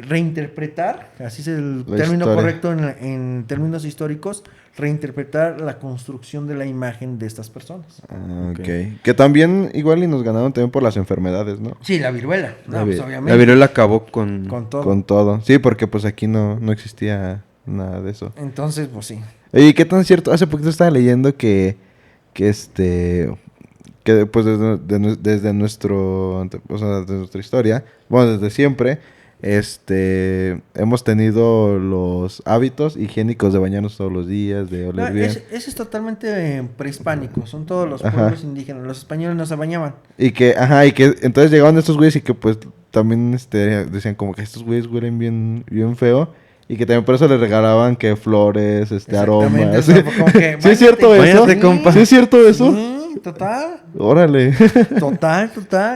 reinterpretar, así es el La término historia. correcto en términos históricos, reinterpretar la construcción de la imagen de estas personas. Ah, Ok. ok. Que también igual y nos ganaron también por las enfermedades, ¿no? Sí, la viruela, La, no, vi- pues, la obviamente. viruela acabó con... Con todo. Con todo. Sí, porque pues aquí no existía nada de eso. Entonces, pues sí. Oye, ¿qué tan cierto? Hace poquito estaba leyendo que pues desde nuestro, o sea, desde nuestra historia, bueno, desde siempre, hemos tenido los hábitos higiénicos de bañarnos todos los días, de oler bien. Ese es totalmente prehispánico, son todos los Ajá. pueblos indígenas, los españoles no se bañaban. Y que entonces llegaban estos güeyes y que pues también decían como que estos güeyes huelen bien, bien feo. Y que también por eso les regalaban que flores, Exactamente, aromas. o sea, como que, ¿Sí es cierto báñate, eso? báñate, compa. ¿Sí es cierto eso? Sí, total. Órale. Total.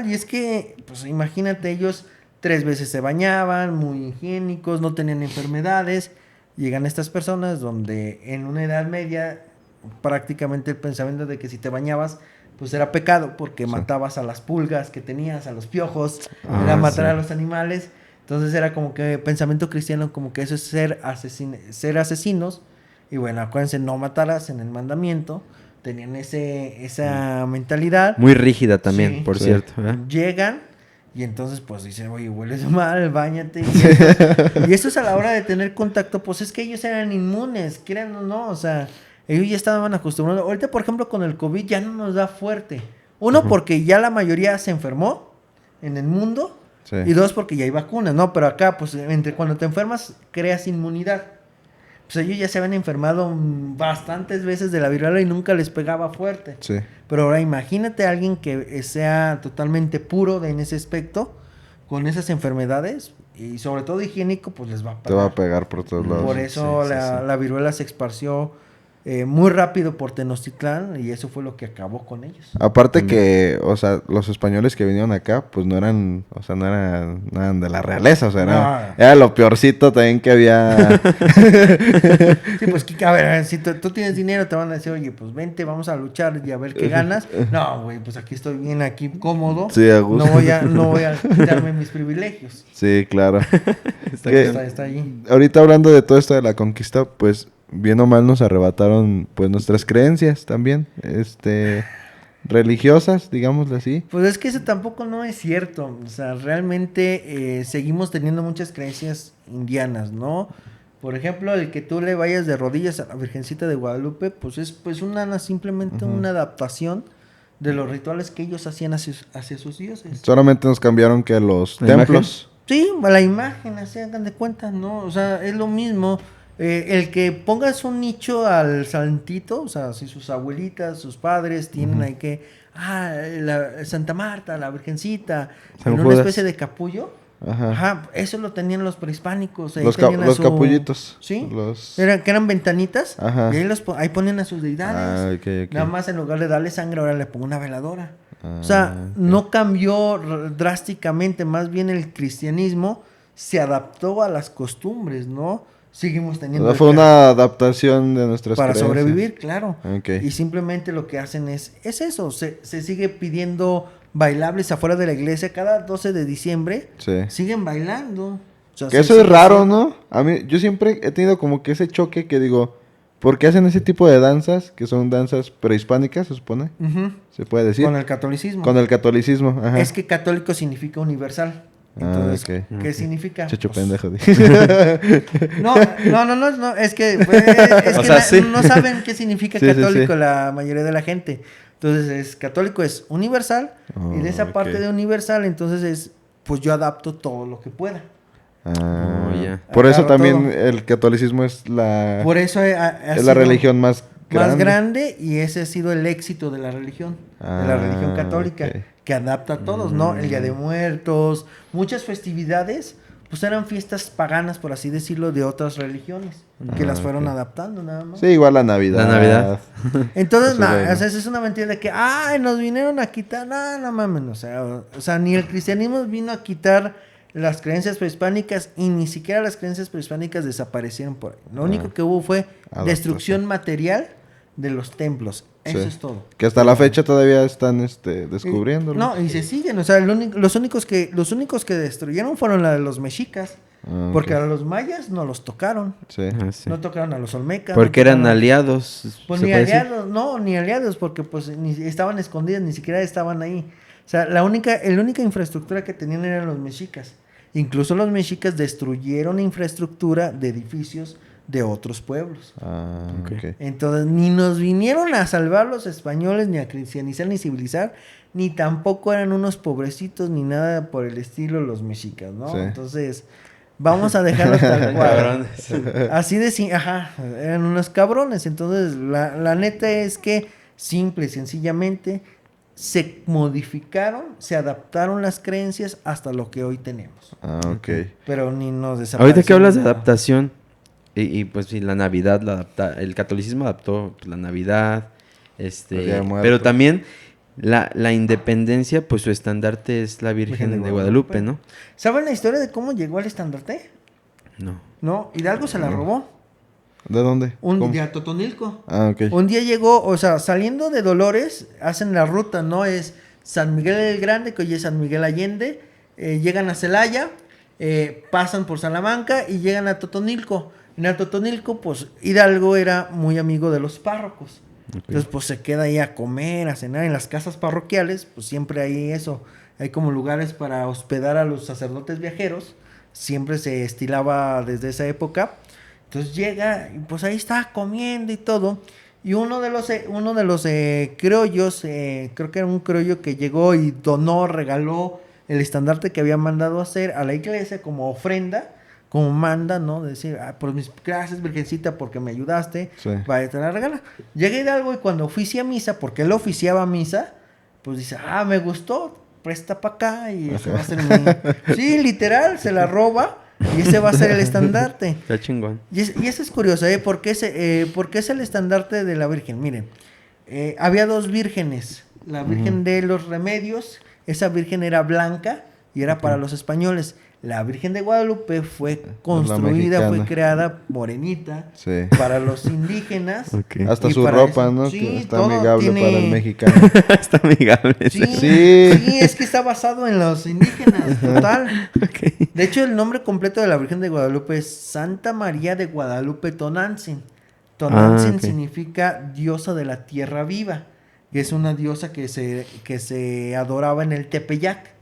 Y es que, pues imagínate, ellos 3 veces se bañaban, muy higiénicos, no tenían enfermedades. Llegan estas personas donde en una edad media prácticamente el pensamiento de que si te bañabas, pues era pecado porque matabas a las pulgas que tenías, a los piojos, era matar a los animales. Entonces era como que pensamiento cristiano, como que eso es ser asesinos. Y bueno, acuérdense, no matarás en el mandamiento. Tenían esa mentalidad. Muy rígida también, por cierto. Llegan y entonces pues dicen, oye, hueles mal, báñate. Y eso es a la hora de tener contacto, pues es que ellos eran inmunes, quieran o no, o sea, ellos ya estaban acostumbrados. Ahorita, por ejemplo, con el COVID ya no nos da fuerte. Uno, porque ya la mayoría se enfermó en el mundo. Sí. Y dos, porque ya hay vacunas, ¿no? Pero acá, pues, cuando te enfermas, creas inmunidad. Pues ellos ya se habían enfermado bastantes veces de la viruela y nunca les pegaba fuerte. Sí. Pero ahora imagínate a alguien que sea totalmente puro en ese aspecto, con esas enfermedades, y sobre todo higiénico, pues les va a pegar. Te va a pegar por todos lados. Por eso la viruela se esparció muy rápido por Tenochtitlán y eso fue lo que acabó con ellos. Aparte que, o sea, los españoles que vinieron acá, pues no eran de la realeza, o sea, era lo peorcito también que había. Sí, pues, a ver, si tú tienes dinero, te van a decir, oye, pues vente, vamos a luchar y a ver qué ganas. No, güey, pues aquí estoy bien, aquí cómodo. Sí, a gusto. No voy a quitarme mis privilegios. Sí, claro. Está allí. Ahorita hablando de todo esto de la conquista, pues bien o mal nos arrebataron pues nuestras creencias también, religiosas, digámoslo así. Pues es que eso tampoco no es cierto, o sea, realmente seguimos teniendo muchas creencias indianas, ¿no? Por ejemplo, el que tú le vayas de rodillas a la Virgencita de Guadalupe, pues es pues simplemente una adaptación de los rituales que ellos hacían hacia sus dioses. Solamente nos cambiaron que los templos. Sí, la imagen, así hagan de cuenta, ¿no? O sea, es lo mismo. El que pongas un nicho al santito, o sea, si sus abuelitas, sus padres tienen ahí que, la Santa Marta, la Virgencita, en una especie de capullo. Ajá, eso lo tenían los prehispánicos. Los capullitos. Sí, que eran ventanitas. Ajá. Y ahí ponían a sus deidades. Okay. Nada más en lugar de darle sangre, ahora le pongo una veladora. O sea, no cambió drásticamente, más bien el cristianismo se adaptó a las costumbres, ¿no? Seguimos teniendo... Fue una adaptación de nuestras para creencias. sobrevivir, claro. Okay. Y simplemente lo que hacen es eso. Se sigue pidiendo bailables afuera de la iglesia. Cada 12 de diciembre siguen bailando. O sea, que eso es raro, ¿no? A mí, yo siempre he tenido como que ese choque que digo, ¿por qué hacen ese tipo de danzas? Que son danzas prehispánicas, se supone. Se puede decir. Con el catolicismo. Con el catolicismo, ajá. Es que católico significa universal. Entonces, ¿qué significa? Checho pues, pendejo. No, es que, no saben qué significa católico la mayoría de la gente. Entonces, católico es universal y de esa parte de universal, entonces pues yo adapto todo lo que pueda. Por eso también todo. El catolicismo es la religión más grande y ese ha sido el éxito de la religión, católica, que adapta a todos, ¿no? El Día de Muertos, muchas festividades, pues eran fiestas paganas, por así decirlo, de otras religiones, que las fueron adaptando nada más. Sí, igual la Navidad. Entonces, o sea, es una mentira de que, nos vinieron a quitar, no mames, o sea, ni el cristianismo vino a quitar las creencias prehispánicas y ni siquiera las creencias prehispánicas desaparecieron por ahí. Lo único que hubo fue destrucción material de los templos. Eso es todo. Que hasta la fecha todavía están descubriéndolo. No, y se siguen. O sea, los únicos que destruyeron fueron los mexicas. Porque a los mayas no los tocaron. No tocaron a los olmecas. Porque eran aliados. Pues ni aliados, ni aliados, porque pues estaban escondidos, ni siquiera estaban ahí. O sea, la única infraestructura que tenían eran los mexicas. Incluso los mexicas destruyeron infraestructura de edificios de otros pueblos. Okay. Entonces, ni nos vinieron a salvar los españoles, ni a cristianizar, ni civilizar, ni tampoco eran unos pobrecitos, ni nada por el estilo los mexicas, ¿no? Entonces, vamos a dejarlo tal cual. Así eran unos cabrones. Entonces, la neta es que, simple y sencillamente, se modificaron, se adaptaron las creencias hasta lo que hoy tenemos. Pero ni nos desaparecieron. Ahorita que hablas de adaptación, y pues sí, la Navidad, el catolicismo adaptó la Navidad, pero también la independencia, pues su estandarte es la Virgen de Guadalupe, ¿no? ¿Saben la historia de cómo llegó al estandarte? No. No, Hidalgo se la robó. ¿De dónde? Un día a Totonilco. Ah, ok. Un día llegó, o sea, saliendo de Dolores, hacen la ruta, ¿no? Es San Miguel el Grande, que hoy es San Miguel Allende, llegan a Celaya, pasan por Salamanca y llegan a Totonilco. En el Totonilco, pues, Hidalgo era muy amigo de los párrocos. Okay. Entonces, pues, se queda ahí a comer, a cenar. En las casas parroquiales, pues, siempre hay eso. Hay como lugares para hospedar a los sacerdotes viajeros. Siempre se estilaba desde esa época. Entonces llega y pues ahí está comiendo y todo. Y uno de los criollos, creo que era un criollo que llegó y regaló el estandarte que había mandado hacer a la iglesia como ofrenda, como manda, ¿no? Decir, por mis gracias, Virgencita, porque me ayudaste, vaya, te la regala. Llegué a Hidalgo y cuando oficia misa, porque él oficiaba misa, pues dice, me gustó, presta para acá y ese va a ser mi... Sí, literal, se la roba. Y ese va a ser el estandarte. Está chingón. Y eso es curioso, ¿eh? ¿Por qué es el estandarte de la Virgen? Miren, había dos vírgenes. La Virgen de los Remedios, esa virgen era blanca y era para los españoles. La Virgen de Guadalupe fue construida, fue creada morenita para los indígenas. Hasta su ropa, ¿no? Sí, que está amigable para el mexicano. Está amigable. Sí, es que está basado en los indígenas, total. De hecho, el nombre completo de la Virgen de Guadalupe es Santa María de Guadalupe Tonantzin. Tonantzin significa diosa de la tierra viva. Y es una diosa que se adoraba en el Tepeyac.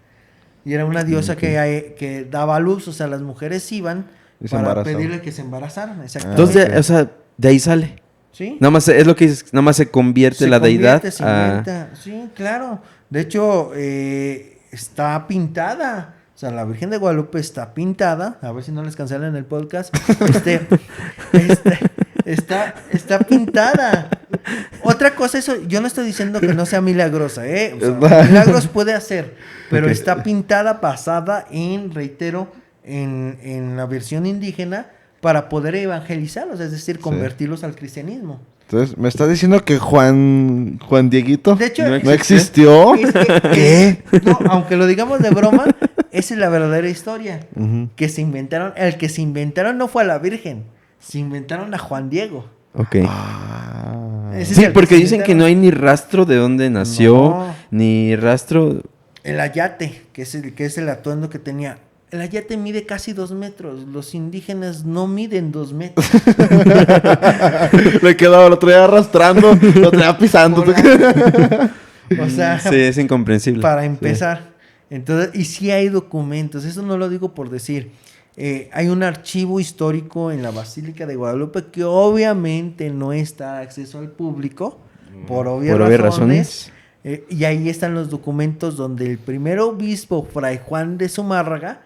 Y era una diosa que daba luz, o sea, las mujeres iban para pedirle que se embarazaran. Entonces, o sea, de ahí sale. Sí. Nada más, es lo que dices, nada más se convierte la deidad. Sí, claro. De hecho, está pintada. O sea, la Virgen de Guadalupe está pintada. A ver si no les cancelan el podcast. Está pintada. Otra cosa, eso, yo no estoy diciendo que no sea milagrosa, ¿eh? O sea, milagros puede hacer, pero está pintada basada en, reitero, en la versión indígena para poder evangelizarlos, es decir, convertirlos al cristianismo. Entonces, ¿me estás diciendo que Juan Dieguito de hecho, no existió? ¿Qué? No, aunque lo digamos de broma, esa es la verdadera historia. Que se inventaron, el que se inventaron no fue a la Virgen, se inventaron a Juan Diego. Ok. Sí, porque dicen que no hay ni rastro de dónde nació, ni rastro... El ayate, que es el atuendo que tenía. El ayate mide casi 2 metros. Los indígenas no miden 2 metros. Le quedaba, lo traía arrastrando, lo traía pisando. O sea, sí, es incomprensible. Para empezar. Entonces, y sí hay documentos. Eso no lo digo por decir. Hay un archivo histórico en la Basílica de Guadalupe que obviamente no está a acceso al público por obvias razones. Y ahí están los documentos donde el primer obispo, Fray Juan de Zumárraga,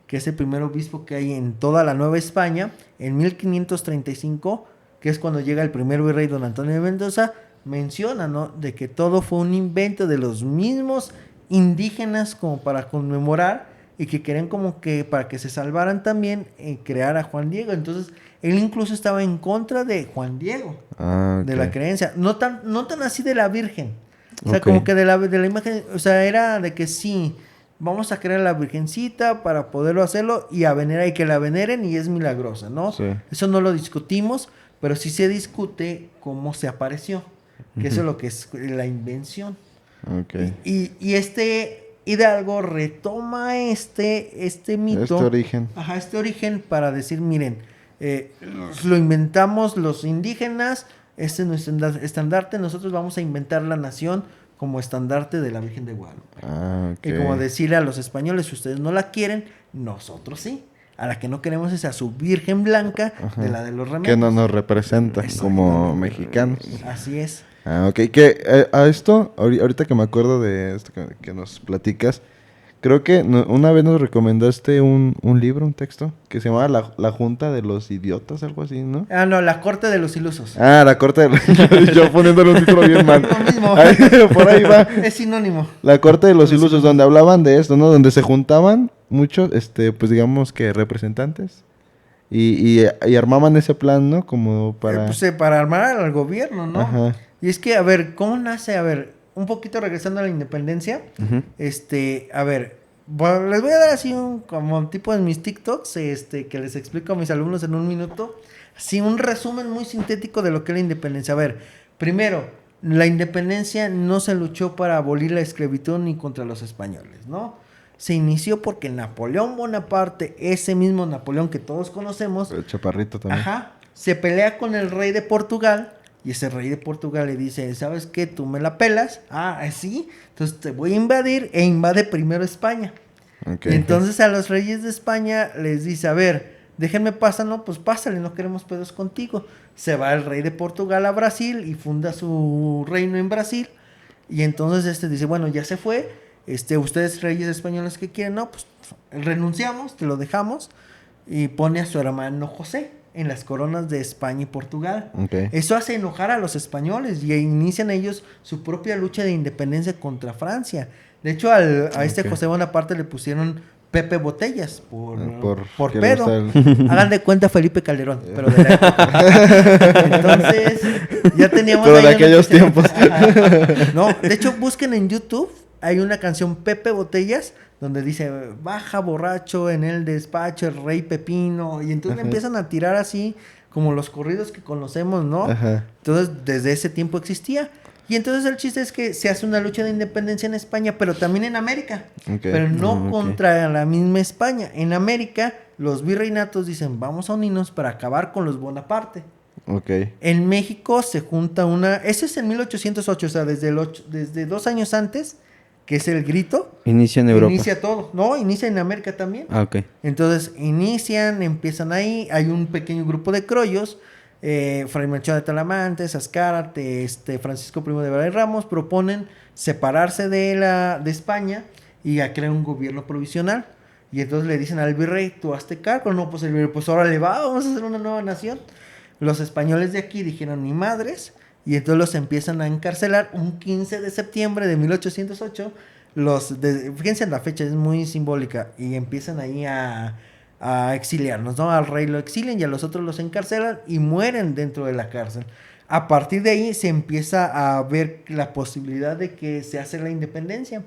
que es el primer obispo que hay en toda la Nueva España, en 1535, que es cuando llega el primer virrey don Antonio de Mendoza, menciona, ¿no?, de que todo fue un invento de los mismos indígenas como para conmemorar y que querían como que para que se salvaran también crear a Juan Diego. Entonces, él incluso estaba en contra de Juan Diego, de la creencia, no tan así de la Virgen. O sea, como que de la imagen, o sea, era de que sí, vamos a crear a la Virgencita para poderlo hacerlo y a venerar, y que la veneren y es milagrosa, ¿no? Sí. Eso no lo discutimos, pero sí se discute cómo se apareció, que eso es lo que es la invención. Y Hidalgo retoma este mito. Este origen. Ajá, este origen para decir, miren, lo inventamos los indígenas, este es nuestro estandarte, nosotros vamos a inventar la nación como estandarte de la Virgen de Guadalupe. Y como decirle a los españoles, si ustedes no la quieren, nosotros sí. A la que no queremos es a su Virgen Blanca, de la de los Remedios. Que no nos representa como mexicanos. Así es. Que a esto, ahorita que me acuerdo de esto que nos platicas, creo que una vez nos recomendaste un libro, un texto, que se llamaba La Junta de los Idiotas, algo así, ¿no? No, La Corte de los Ilusos. La Corte de los Ilusos. Yo poniéndole un título bien mal. Lo mismo. Por ahí va. Es sinónimo. La Corte de los Ilusos, donde hablaban de esto, ¿no? Donde se juntaban muchos, pues digamos que representantes. Y armaban ese plan, ¿no? Como para... para armar al gobierno, ¿no? Ajá. Y es que, ¿cómo nace? Un poquito regresando a la independencia. Bueno, les voy a dar así como tipo en mis TikToks, que les explico a mis alumnos en un minuto, así un resumen muy sintético de lo que es la independencia. A ver, primero, la independencia no se luchó para abolir la esclavitud ni contra los españoles, ¿no? Se inició porque Napoleón Bonaparte, ese mismo Napoleón que todos conocemos, El chaparrito también. ajá, se pelea con el rey de Portugal. Y ese rey de Portugal le dice, ¿sabes qué? Tú me la pelas. Ah, sí. Entonces te voy a invadir e invade primero España. Okay. Y entonces a los reyes de España les dice, a ver, déjenme pasar, no, pues pásale, no queremos pedos contigo. Se va el rey de Portugal a Brasil y funda su reino en Brasil. Y entonces dice, bueno, ya se fue. Ustedes reyes españoles que quieren, no, pues renunciamos, te lo dejamos. Y pone a su hermano José en las coronas de España y Portugal. Okay. Eso hace enojar a los españoles y inician ellos su propia lucha de independencia contra Francia. De hecho, a José Bonaparte le pusieron Pepe Botellas por pedo. Hagan de cuenta Felipe Calderón, pero de la época. Entonces, ya teníamos... Pero de aquellos tiempos. No, de hecho, busquen en YouTube, hay una canción Pepe Botellas, donde dice, baja borracho en el despacho el rey Pepino, y entonces le empiezan a tirar así, como los corridos que conocemos, ¿no? Ajá. Entonces, desde ese tiempo existía. Y entonces el chiste es que se hace una lucha de independencia en España, pero también en América. Okay. Pero no contra la misma España. En América, los virreinatos dicen, vamos a unirnos para acabar con los Bonaparte. Okay. En México se junta una... Ese es en 1808, o sea, desde 2 años antes, que es el grito. Inicia en Europa. Inicia todo. No, inicia en América también. Ah, ok. Entonces, empiezan ahí. Hay un pequeño grupo de criollos. Fray Melchor de Talamantes, Azcárate, Francisco I de Varela y Ramos proponen separarse de España y a crear un gobierno provisional. Y entonces le dicen al virrey, tú hazte cargo. No, pues el virrey, pues ahora le va, vamos a hacer una nueva nación. Los españoles de aquí dijeron, ni madres, y entonces los empiezan a encarcelar un 15 de septiembre de 1808. Fíjense en la fecha, es muy simbólica, y empiezan ahí a exiliarnos, ¿no? Al rey lo exilian y a los otros los encarcelan y mueren dentro de la cárcel. A partir de ahí se empieza a ver la posibilidad de que se hace la independencia.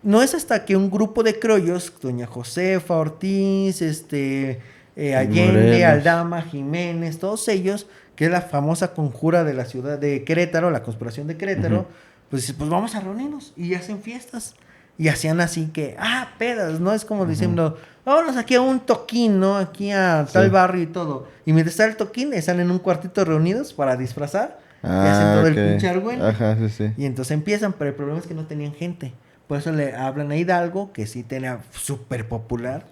No es hasta que un grupo de criollos, doña Josefa Ortiz, Allende, Morelos, Aldama, Jiménez, todos ellos, que es la famosa conjura de la ciudad de Querétaro, la conspiración de Querétaro, pues vamos a reunirnos y hacen fiestas. Y hacían así que, pedas, ¿no? Es como diciendo, vámonos aquí a un toquín, ¿no? Aquí a tal barrio y todo. Y mientras está el toquín, están en un cuartito reunidos para disfrazar. Y hacen todo el pinche argüente. Ajá, sí. Y entonces empiezan, pero el problema es que no tenían gente. Por eso le hablan a Hidalgo, que sí tenía súper popular.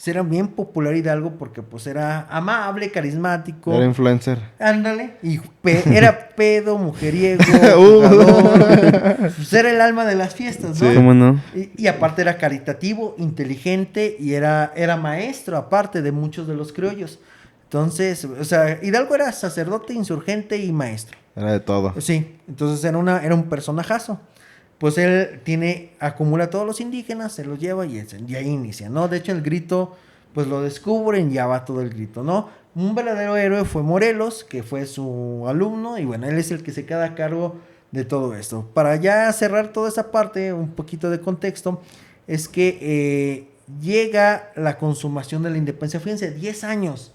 Era bien popular Hidalgo porque pues era amable, carismático. Era influencer. Ándale. Y era pedo, mujeriego, jugador. Pues era el alma de las fiestas, ¿no? Sí. ¿Cómo no? Y aparte era caritativo, inteligente y era maestro, aparte de muchos de los criollos. Entonces, o sea, Hidalgo era sacerdote, insurgente y maestro. Era de todo. Sí, entonces era un personajazo. Pues él acumula a todos los indígenas, se los lleva y ahí inicia, ¿no? De hecho, el grito, pues lo descubren, ya va todo el grito, ¿no? Un verdadero héroe fue Morelos, que fue su alumno, y bueno, él es el que se queda a cargo de todo esto. Para ya cerrar toda esa parte, un poquito de contexto, es que llega la consumación de la independencia. Fíjense, 10 años.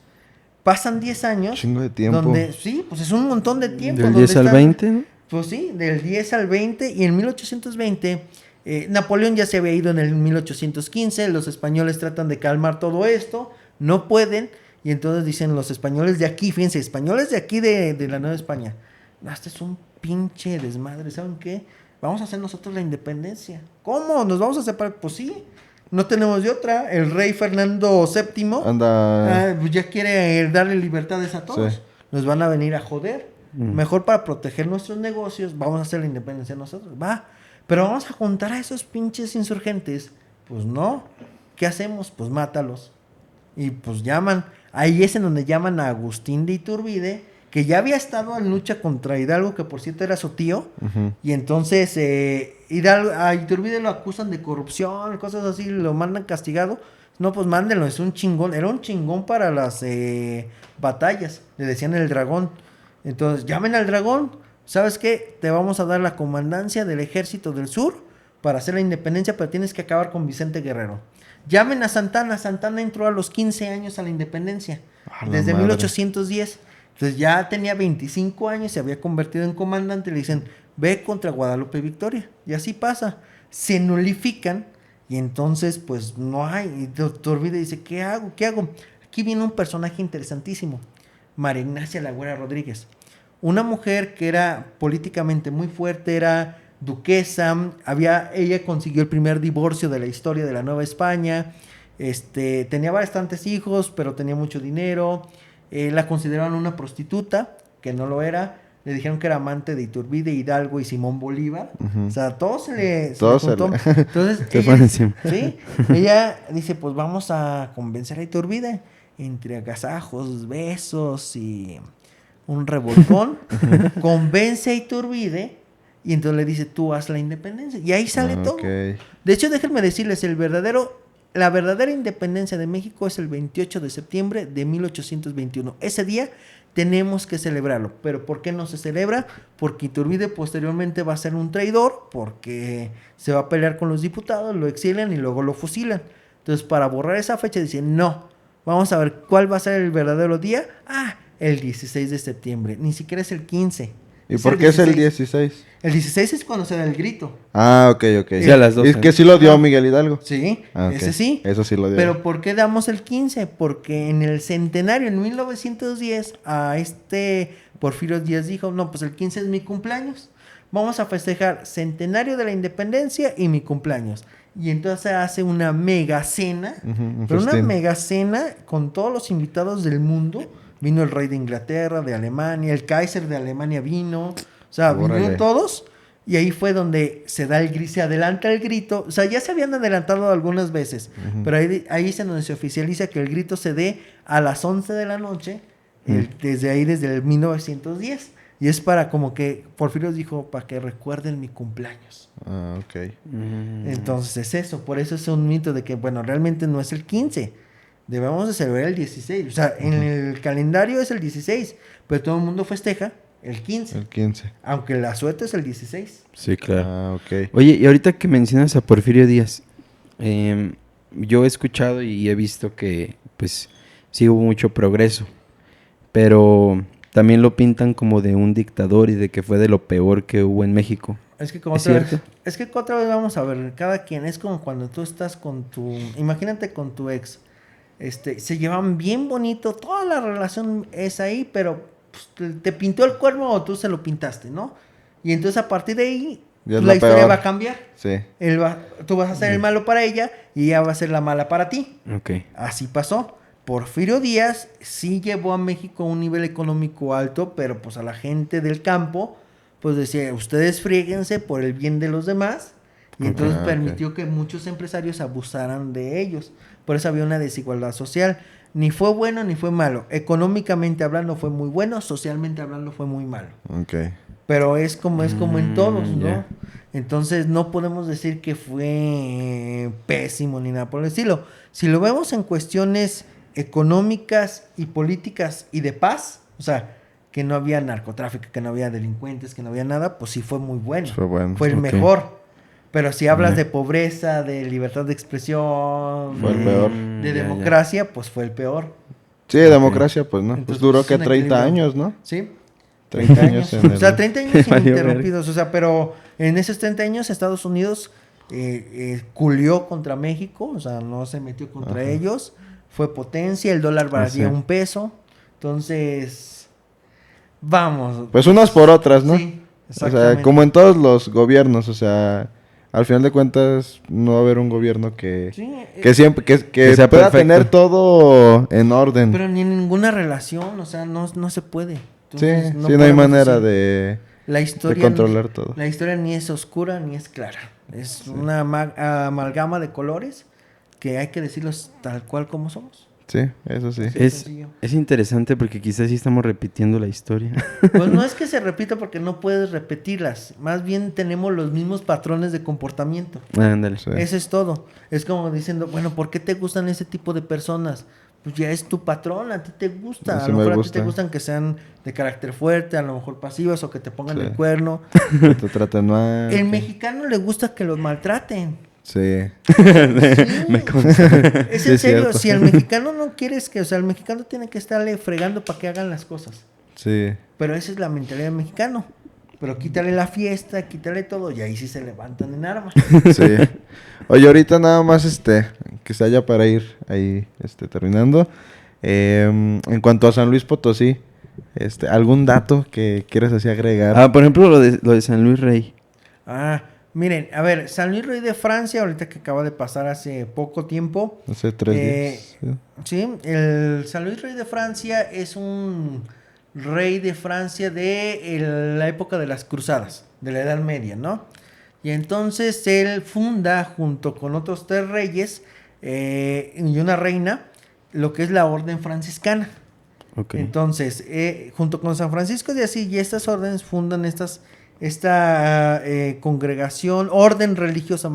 Pasan 10 años. Chingo de tiempo. Sí, pues es un montón de tiempo. Del 10 al 20, ¿no? Pues sí, del 10 al 20, y en 1820 Napoleón ya se había ido en el 1815, los españoles tratan de calmar todo esto, no pueden, y entonces dicen los españoles de aquí, fíjense, españoles de aquí de la Nueva España, este es un pinche desmadre, ¿saben qué? Vamos a hacer nosotros la independencia. ¿Cómo? ¿Nos vamos a separar? Pues sí, no tenemos de otra. El rey Fernando VII ya quiere darle libertades a todos. Sí. Nos van a venir a joder. Mejor para proteger nuestros negocios, vamos a hacer la independencia nosotros. Va, pero vamos a juntar a esos pinches insurgentes. Pues no. ¿Qué hacemos? Pues mátalos. Y pues llaman. Ahí es en donde llaman a Agustín de Iturbide, que ya había estado en lucha contra Hidalgo, que por cierto era su tío. Y entonces a Iturbide lo acusan de corrupción, cosas así, lo mandan castigado. No, pues mándenlo, es un chingón. Era un chingón para las batallas. Le decían el dragón. Entonces, llamen al dragón. ¿Sabes qué? Te vamos a dar la comandancia del ejército del sur para hacer la independencia, pero tienes que acabar con Vicente Guerrero. Llamen a Santana. Santana entró a los 15 años a la independencia, desde 1810. Entonces ya tenía 25 años, se había convertido en comandante. Le dicen, ve contra Guadalupe Victoria. Y así pasa. Se nulifican y entonces pues no hay. Y Iturbide dice, ¿qué hago? Aquí viene un personaje interesantísimo. María Ignacia Lagüera Rodríguez. Una mujer que era políticamente muy fuerte, era duquesa, ella consiguió el primer divorcio de la historia de la Nueva España, tenía bastantes hijos, pero tenía mucho dinero, la consideraban una prostituta, que no lo era, le dijeron que era amante de Iturbide, Hidalgo y Simón Bolívar, o sea, todo se le juntó. Entonces, ella dice, pues vamos a convencer a Iturbide, entre agasajos, besos y un revolcón, convence a Iturbide. Y entonces le dice, tú haz la independencia. Y ahí sale todo. De hecho, déjenme decirles, la verdadera independencia de México es el 28 de septiembre de 1821. Ese día tenemos que celebrarlo. ¿Pero por qué no se celebra? Porque Iturbide posteriormente va a ser un traidor, porque se va a pelear con los diputados, lo exilian y luego lo fusilan. Entonces, para borrar esa fecha, dicen, no, vamos a ver cuál va a ser el verdadero día. El 16 de septiembre. Ni siquiera es el 15. ¿Y por qué es el 16? El 16 es cuando se da el grito. Ok. Sí, a las 12. Es que sí lo dio Miguel Hidalgo. Sí, okay. Ese sí. Eso sí lo dio. Pero ¿por qué damos el 15? Porque en el centenario, en 1910, a Porfirio Díaz dijo, no, pues el 15 es mi cumpleaños. Vamos a festejar centenario de la independencia y mi cumpleaños. Y entonces hace una mega cena, pero una mega cena con todos los invitados del mundo. Vino el rey de Inglaterra, de Alemania, el Kaiser de Alemania vino, o sea, vinieron todos, y ahí fue donde se da el grito, se adelanta el grito, o sea, ya se habían adelantado algunas veces, pero ahí es donde se oficializa que el grito se dé a las 11 de la noche, desde el 1910, y es para como que Porfirio dijo, para que recuerden mi cumpleaños. Entonces es eso, por eso es un mito de que, bueno, realmente no es el 15, debemos de celebrar el 16. O sea, en el calendario es el 16, pero todo el mundo festeja el 15. El 15. Aunque el asueto es el 16. Sí, claro. Oye, y ahorita que mencionas a Porfirio Díaz, yo he escuchado y he visto que, pues, sí hubo mucho progreso, pero también lo pintan como de un dictador y de que fue de lo peor que hubo en México. Es que otra vez vamos a ver, cada quien es como cuando tú estás imagínate con tu ex. Se llevan bien bonito, toda la relación es ahí, pero pues, te pintó el cuerno o tú se lo pintaste, ¿no? Y entonces a partir de ahí la historia va a cambiar. Sí. Tú vas a ser el malo para ella y ella va a ser la mala para ti. Okay. Así pasó. Porfirio Díaz sí llevó a México a un nivel económico alto, pero pues a la gente del campo, pues decía, ustedes fríguense por el bien de los demás. Y entonces permitió que muchos empresarios abusaran de ellos. Por eso había una desigualdad social. Ni fue bueno ni fue malo. Económicamente hablando fue muy bueno, socialmente hablando fue muy malo. Pero es como en todos, ¿no? Yeah. Entonces no podemos decir que fue pésimo ni nada por el estilo. Si lo vemos en cuestiones económicas y políticas y de paz, o sea, que no había narcotráfico, que no había delincuentes, que no había nada, pues sí fue muy bueno. Fue el mejor. Pero si hablas de pobreza, de libertad de expresión, fue el peor. De democracia, pues fue el peor. Sí, democracia, pues no. Entonces, pues duró que 30 años, ¿no? Sí. 30 años. O sea, 30 años ininterrumpidos. O sea, pero en esos 30 años Estados Unidos culió contra México, o sea, no se metió contra ellos. Fue potencia, el dólar valía $1. Entonces, vamos. Pues unas por otras, ¿no? Sí, exactamente. O sea, como en todos los gobiernos, o sea, al final de cuentas no va a haber un gobierno que siempre que pueda perfecto. Tener todo en orden. Pero ni en ninguna relación, o sea, no se puede. Entonces, no hay manera de controlar todo. La historia ni es oscura ni es clara. Es una amalgama de colores que hay que decirlos tal cual como somos. Sí, eso sí. Es interesante porque quizás sí estamos repitiendo la historia. Pues no es que se repita porque no puedes repetirlas. Más bien tenemos los mismos patrones de comportamiento. Ándale. Sí. Eso es todo. Es como diciendo, bueno, ¿por qué te gustan ese tipo de personas? pues ya es tu patrón, a ti te gusta. Sí, A lo mejor a ti gusta. te gustan que sean de carácter fuerte, a lo mejor pasivas o que te pongan Sí. el cuerno. Que te tratan mal. El mexicano le gusta que los maltraten. Sí. Sí. Me consta. Es Sí, en es serio, cierto. si al mexicano no quieres que, o sea, el mexicano tiene que estarle fregando para que hagan las cosas. Sí. Pero esa es la mentalidad del mexicano. Pero quítale la fiesta, quítale todo, y ahí sí se levantan en armas. Sí. Oye, ahorita nada más que se haya para ir ahí terminando. En cuanto a San Luis Potosí, ¿algún dato que quieras así agregar? Por ejemplo, lo de San Luis Rey. Miren, a ver, San Luis Rey de Francia, ahorita que acaba de pasar hace poco tiempo. Hace 3 días. Sí, el San Luis Rey de Francia es un rey de Francia de la época de las cruzadas, de la Edad Media, ¿no? Y entonces él funda, junto con otros 3 reyes y una reina, lo que es la orden franciscana. Okay. Entonces, junto con San Francisco de Asís y estas órdenes fundan esta congregación, orden religiosa,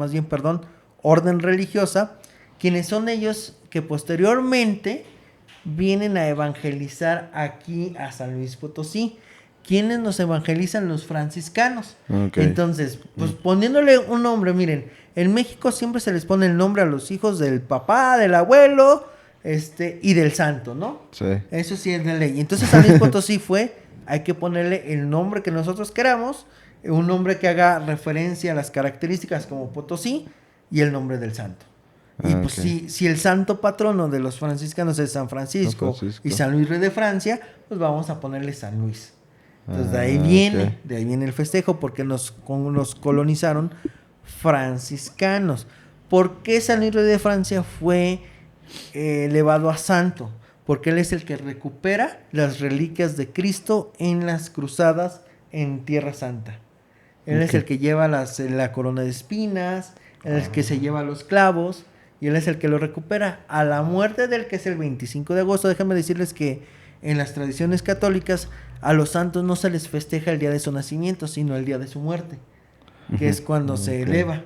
quienes son ellos que posteriormente vienen a evangelizar aquí a San Luis Potosí. ¿Quiénes nos evangelizan? Los franciscanos. Okay. Entonces, pues poniéndole un nombre, miren, en México siempre se les pone el nombre a los hijos del papá, del abuelo, y del santo, ¿no? Sí. Eso sí es de ley. Entonces San Luis Potosí hay que ponerle el nombre que nosotros queramos, un nombre que haga referencia a las características como Potosí y el nombre del santo. Y pues okay. si el santo patrono de los franciscanos es San Francisco y San Luis Rey de Francia, pues vamos a ponerle San Luis. Entonces de ahí viene el festejo, porque nos colonizaron franciscanos. ¿Por qué San Luis Rey de Francia fue elevado a santo? Porque él es el que recupera las reliquias de Cristo en las cruzadas en Tierra Santa. Él es el que lleva la corona de espinas, él es el que se lleva los clavos, y él es el que lo recupera. A la muerte del que es el 25 de agosto, déjame decirles que en las tradiciones católicas a los santos no se les festeja el día de su nacimiento, sino el día de su muerte, que es cuando se eleva.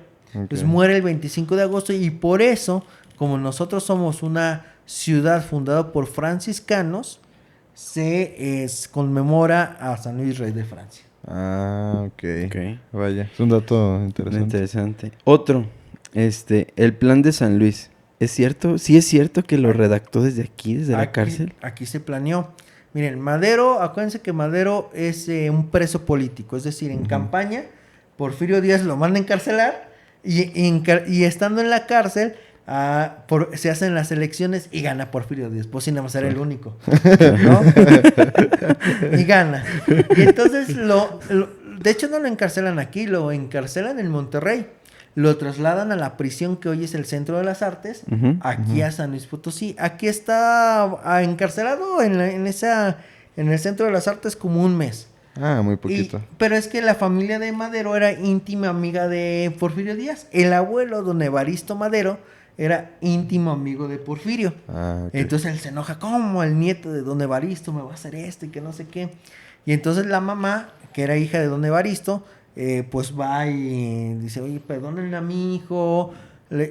Pues muere el 25 de agosto, y por eso, como nosotros somos una ciudad fundada por franciscanos, se conmemora a San Luis Rey de Francia. Ok. Vaya, es un dato interesante. Otro, el plan de San Luis. ¿Es cierto? ¿Sí es cierto que lo redactó desde aquí, desde la cárcel? Aquí se planeó. Miren, Madero, acuérdense que Madero es un preso político, es decir, en campaña, Porfirio Díaz lo manda a encarcelar, y estando en la cárcel, se hacen las elecciones y gana Porfirio Díaz. Pues sí, nada más era el único, ¿no? Y gana. Y entonces, de hecho no lo encarcelan aquí, lo encarcelan en Monterrey. Lo trasladan a la prisión que hoy es el Centro de las Artes, aquí a San Luis Potosí. Aquí está encarcelado en el Centro de las Artes como 1 mes. Muy poquito. Pero es que la familia de Madero era íntima amiga de Porfirio Díaz. El abuelo, don Evaristo Madero, era íntimo amigo de Porfirio. Entonces él se enoja, ¿cómo el nieto de don Evaristo me va a hacer esto y que no sé qué? Y entonces la mamá, que era hija de don Evaristo, pues va y dice, oye, perdónenle a mi hijo.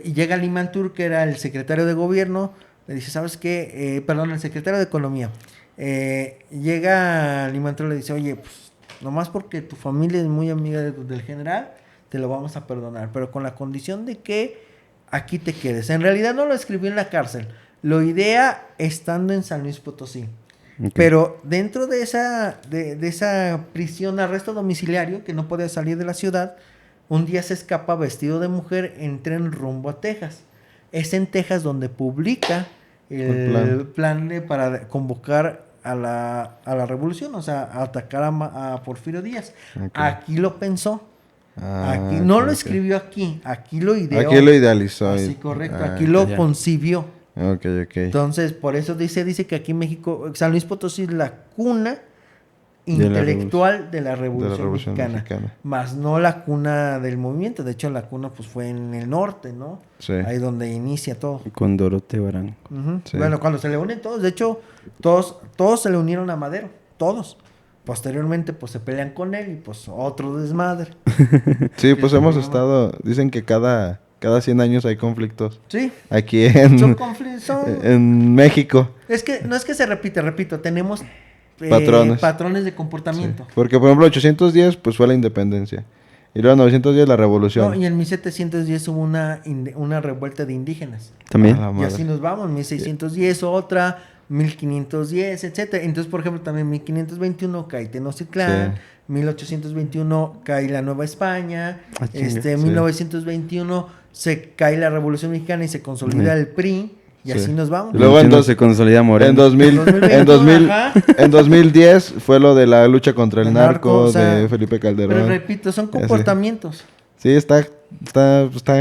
Y llega Limantur, que era el secretario de gobierno, le dice, ¿sabes qué? El secretario de economía. Llega Limantur y le dice, oye, pues nomás porque tu familia es muy amiga del general, te lo vamos a perdonar, pero con la condición de que aquí te quedes. En realidad no lo escribió en la cárcel, lo idea estando en San Luis Potosí. Pero dentro de esa prisión, arresto domiciliario, que no podía salir de la ciudad, un día se escapa vestido de mujer en tren rumbo a Texas. Es en Texas donde publica el plan para convocar a la revolución, o sea, a atacar a Porfirio Díaz. Aquí lo pensó. Aquí no lo escribió aquí lo ideó. Aquí lo idealizó. Sí, correcto. Aquí lo concibió. Ok. Entonces, por eso dice que aquí en México, San Luis Potosí es la cuna intelectual de la Revolución Mexicana, más no la cuna del movimiento. De hecho, la cuna pues fue en el norte, ¿no? Sí. Ahí donde inicia todo. Con Doroteo Arango. Sí. Bueno, cuando se le unen todos, de hecho, todos se le unieron a Madero, todos. Posteriormente, pues se pelean con él y pues otro desmadre. Sí, pues hemos estado, dicen que cada Cada 100 años hay conflictos. Sí. Aquí en México. Es que no es que se repite, repito, tenemos patrones de comportamiento. Sí. Porque, por ejemplo, 810 pues fue la independencia. Y luego 910 la revolución. No, y en 1710 hubo una revuelta de indígenas. También. Y así nos vamos, 1610 otra, 1510, etcétera. Entonces, por ejemplo, también 1521 cae Tenochtitlán, 1821 cae la Nueva España, 1921 se cae la Revolución Mexicana y se consolida el PRI. Y así nos vamos. Luego se consolida Moreno. En 2010 fue lo de la lucha contra el narco de Felipe Calderón. Pero repito, son comportamientos. Sí, está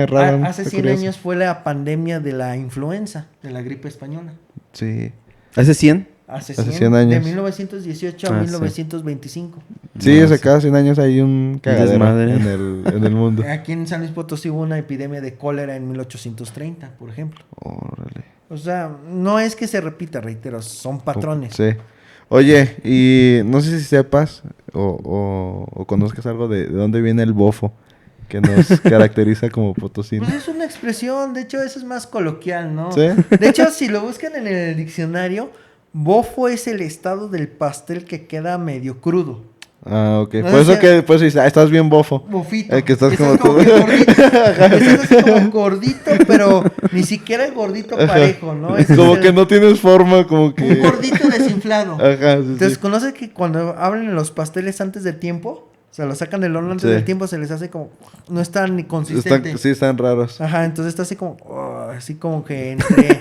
raro. Hace 100 años fue la pandemia de la influenza, de la gripe española. Sí. ¿Hace 100? Hace 100 años. De 1918 a 1925. Sí, hace cada 100 años hay un cagadero en el mundo. Aquí en San Luis Potosí hubo una epidemia de cólera en 1830, por ejemplo. Órale. O sea, no es que se repita, reitero, son patrones. Sí. Oye, y no sé si sepas o conozcas algo de dónde viene el bofo que nos caracteriza como potosinos. Pues es una expresión, de hecho eso es más coloquial, ¿no? ¿Sí? De hecho, si lo buscan en el diccionario, bofo es el estado del pastel que queda medio crudo. Ah, ok. Por eso que después dices, estás bien bofo. Bofito. El que estás como que gordito. Estás así como gordito, pero ni siquiera el gordito parejo, ¿no? Como que no tienes forma, como que... Un gordito desinflado. Ajá, sí. Entonces, ¿conoces que cuando abren los pasteles antes del tiempo? O sea, lo sacan del horno antes del tiempo, se les hace como... No están ni consistentes. Sí, están raros. Ajá, entonces está así como... así como que entre...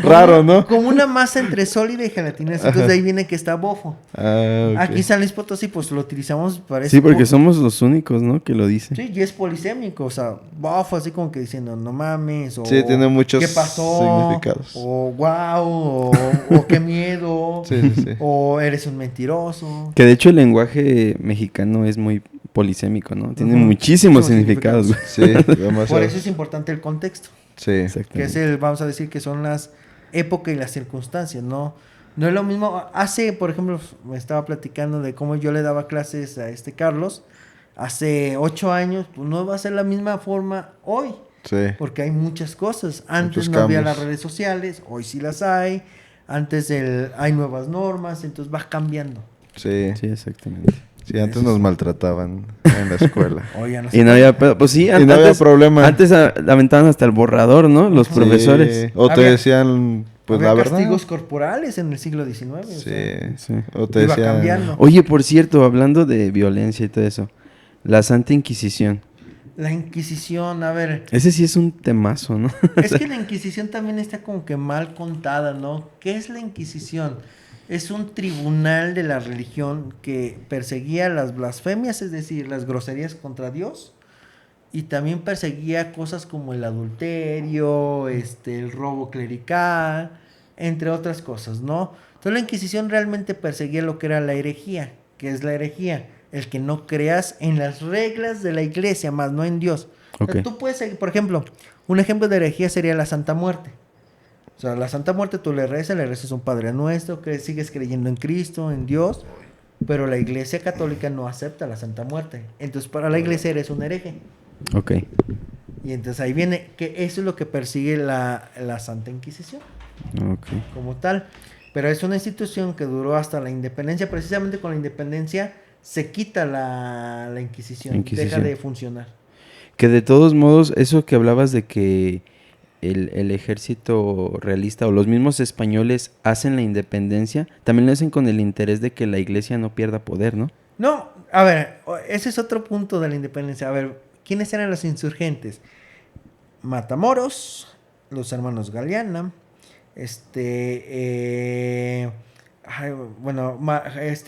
Raro, ¿no? Como una masa entre sólida y gelatinosa. Entonces de ahí viene que está bofo. Ah, okay. Aquí en San Luis Potosí pues lo utilizamos para eso. Sí, porque somos los únicos, ¿no? Que lo dicen. Sí, y es polisémico. O sea, bofo así como que diciendo no mames. O sí, tiene muchos ¿qué pasó? significados. O wow. O qué miedo. Sí. O eres un mentiroso. Que de hecho el lenguaje mexicano es muy polisémico, ¿no? Tiene muchísimos significados. Sí, demasiado. Por eso es importante el contexto. Sí, exactamente. Que es vamos a decir que son las épocas y las circunstancias, ¿no? No es lo mismo. Hace, por ejemplo, me estaba platicando de cómo yo le daba clases a Carlos. Hace 8 años, pues no va a ser la misma forma hoy. Sí. Porque hay muchas cosas. Antes muchos no había cambios. las redes sociales, hoy sí las hay. Antes hay nuevas normas, entonces va cambiando. Sí. Sí, exactamente. Sí, antes nos maltrataban en la escuela. Oye, no y no había pues sí, no había problema. Antes aventaban hasta el borrador, ¿no? Los profesores. O te decían, pues la verdad. Castigos corporales en el siglo XIX. Sí. O te iba decían... cambiando. Oye, por cierto, hablando de violencia y todo eso, la Santa Inquisición. La Inquisición, a ver. Ese sí es un temazo, ¿no? Es que la Inquisición también está como que mal contada, ¿no? ¿Qué es la Inquisición? Es un tribunal de la religión que perseguía las blasfemias, es decir, las groserías contra Dios, y también perseguía cosas como el adulterio, el robo clerical, entre otras cosas, ¿no? Entonces la Inquisición realmente perseguía lo que era la herejía. ¿Qué es la herejía? El que no creas en las reglas de la iglesia, más no en Dios. Okay. O sea, tú puedes, por ejemplo, un ejemplo de herejía sería la Santa Muerte. O sea, la Santa Muerte tú le rezas un Padre Nuestro, que sigues creyendo en Cristo, en Dios, pero la Iglesia Católica no acepta la Santa Muerte. Entonces, para la Iglesia eres un hereje. Ok. Y entonces ahí viene que eso es lo que persigue la Santa Inquisición. Ok. Como tal. Pero es una institución que duró hasta la independencia. Precisamente con la independencia se quita la Inquisición. Deja de funcionar. Que de todos modos, eso que hablabas de que el ejército realista o los mismos españoles hacen la independencia, también lo hacen con el interés de que la iglesia no pierda poder, ¿no? No, a ver, ese es otro punto de la independencia. A ver, ¿quiénes eran los insurgentes? Matamoros, los hermanos Galeana,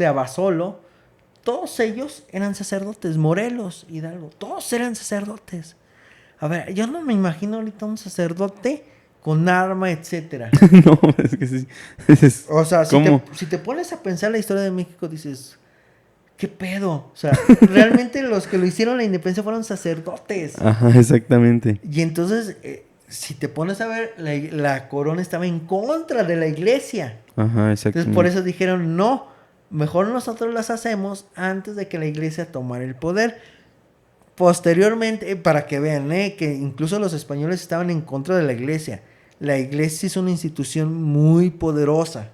Abasolo, todos ellos eran sacerdotes, Morelos, Hidalgo, todos eran sacerdotes. A ver, yo no me imagino ahorita un sacerdote con arma, etcétera. No, es que sí. O sea, si te pones a pensar la historia de México, dices, ¿qué pedo? O sea, realmente los que lo hicieron la independencia fueron sacerdotes. Ajá, exactamente. Y entonces, si te pones a ver, la corona estaba en contra de la iglesia. Ajá, exactamente. Entonces, por eso dijeron, no, mejor nosotros las hacemos antes de que la iglesia tomara el poder. posteriormente, para que vean, que incluso los españoles estaban en contra de la iglesia. La iglesia es una institución muy poderosa,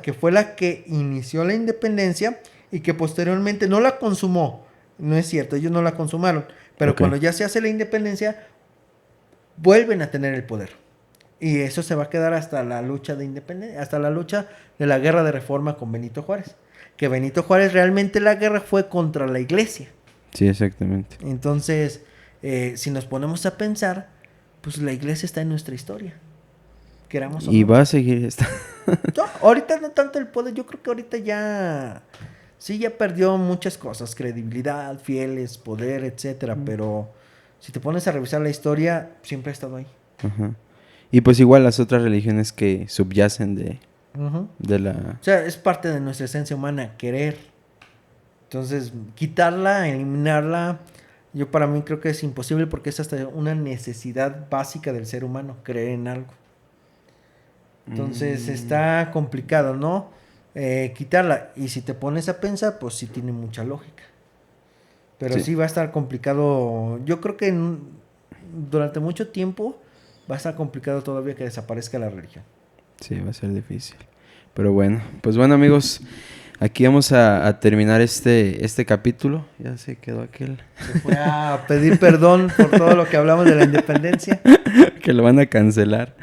que fue la que inició la independencia y que posteriormente no la consumó. No es cierto, ellos no la consumaron, pero cuando ya se hace la independencia, vuelven a tener el poder. Y eso se va a quedar hasta la lucha de independencia, hasta la lucha de la guerra de reforma con Benito Juárez. Que Benito Juárez realmente la guerra fue contra la iglesia. Sí, exactamente. Entonces, si nos ponemos a pensar, pues la iglesia está en nuestra historia. Queramos o no. Y va a seguir estando. No, ahorita no tanto el poder, yo creo que ahorita ya... Sí, ya perdió muchas cosas, credibilidad, fieles, poder, etcétera, pero si te pones a revisar la historia, siempre ha estado ahí. Ajá. Y pues igual las otras religiones que subyacen de la... O sea, es parte de nuestra esencia humana, querer. Entonces, quitarla, eliminarla, yo para mí creo que es imposible porque es hasta una necesidad básica del ser humano, creer en algo. Entonces, está complicado, ¿no? Quitarla. Y si te pones a pensar, pues sí tiene mucha lógica. Pero sí va a estar complicado. Yo creo que durante mucho tiempo va a estar complicado todavía que desaparezca la religión. Sí, va a ser difícil. Pero bueno, pues bueno amigos, aquí vamos a terminar este capítulo. Ya se quedó aquel. Se fue a pedir perdón por todo lo que hablamos de la independencia. Que lo van a cancelar.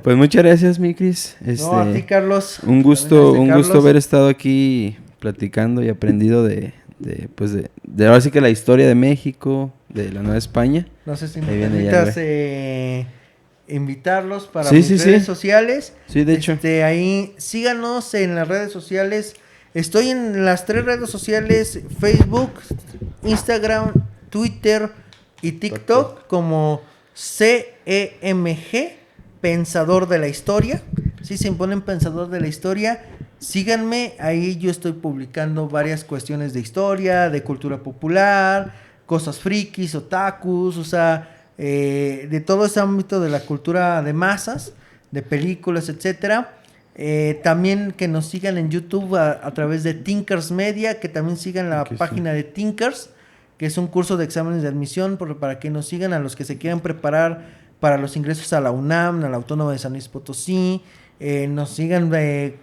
Pues muchas gracias, mi Cris. No, a ti, Carlos. Un gusto haber estado aquí platicando y aprendido de ahora sí que la historia de México, de la Nueva España. No sé si me permitas invitarlos para mis redes sociales. Sí, de hecho. Ahí síganos en las redes sociales. Estoy en las 3 redes sociales: Facebook, Instagram, Twitter y TikTok como CEMG, Pensador de la Historia. Si se imponen Pensador de la Historia, síganme. Ahí yo estoy publicando varias cuestiones de historia, de cultura popular, cosas frikis, otakus, o sea, de todo ese ámbito de la cultura de masas, de películas, etcétera. También que nos sigan en YouTube a través de Thinkers Media, que también sigan la página de Thinkers, que es un curso de exámenes de admisión para que nos sigan a los que se quieran preparar para los ingresos a la UNAM, a la Autónoma de San Luis Potosí. Nos sigan,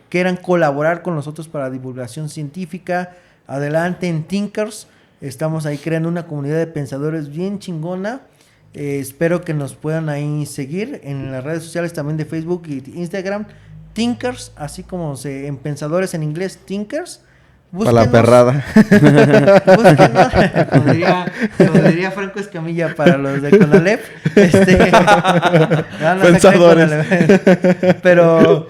quieran colaborar con nosotros para divulgación científica. Adelante en Thinkers. Estamos ahí creando una comunidad de pensadores bien chingona. Espero que nos puedan ahí seguir en las redes sociales también de Facebook y Instagram. Thinkers, así como en pensadores en inglés, Thinkers. Búsquenos. Para la perrada. Búsquenos, como diría Franco Escamilla para los de Conalep. Pensadores. Pero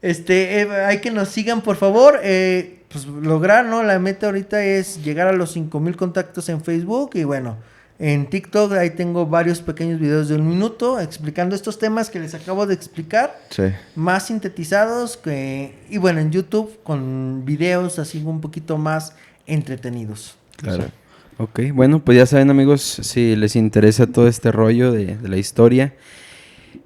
hay que nos sigan, por favor. Pues lograr, ¿no? La meta ahorita es llegar a los 5,000 contactos en Facebook. Y bueno, en TikTok ahí tengo varios pequeños videos de 1 minuto explicando estos temas que les acabo de explicar. Sí. Más sintetizados. Y bueno, en YouTube con videos así un poquito más entretenidos. Claro. Ok, bueno, pues ya saben amigos, si les interesa todo este rollo de la historia,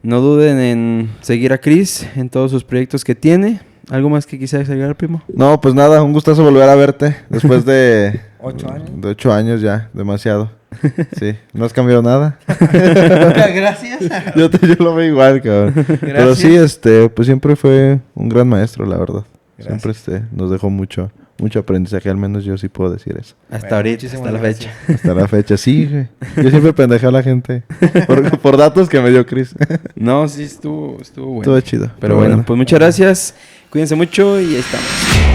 no duden en seguir a Cris en todos sus proyectos que tiene. ¿Algo más que quisieras agregar, primo? No, pues nada, un gustazo volver a verte después de 8 años. De 8 años ya, demasiado. Sí, no has cambiado nada. Gracias. Yo lo veo igual, cabrón. Gracias. Pero sí, pues siempre fue un gran maestro, la verdad. Gracias. Siempre nos dejó mucho aprendizaje, al menos yo sí puedo decir eso. Hasta ahorita, hasta la fecha. Hasta la fecha, sí, güey. Yo siempre pendejé a la gente por datos que me dio Cris. No, sí, estuvo bueno. Estuvo chido. Pero bueno, pues muchas gracias. Cuídense mucho y ahí estamos.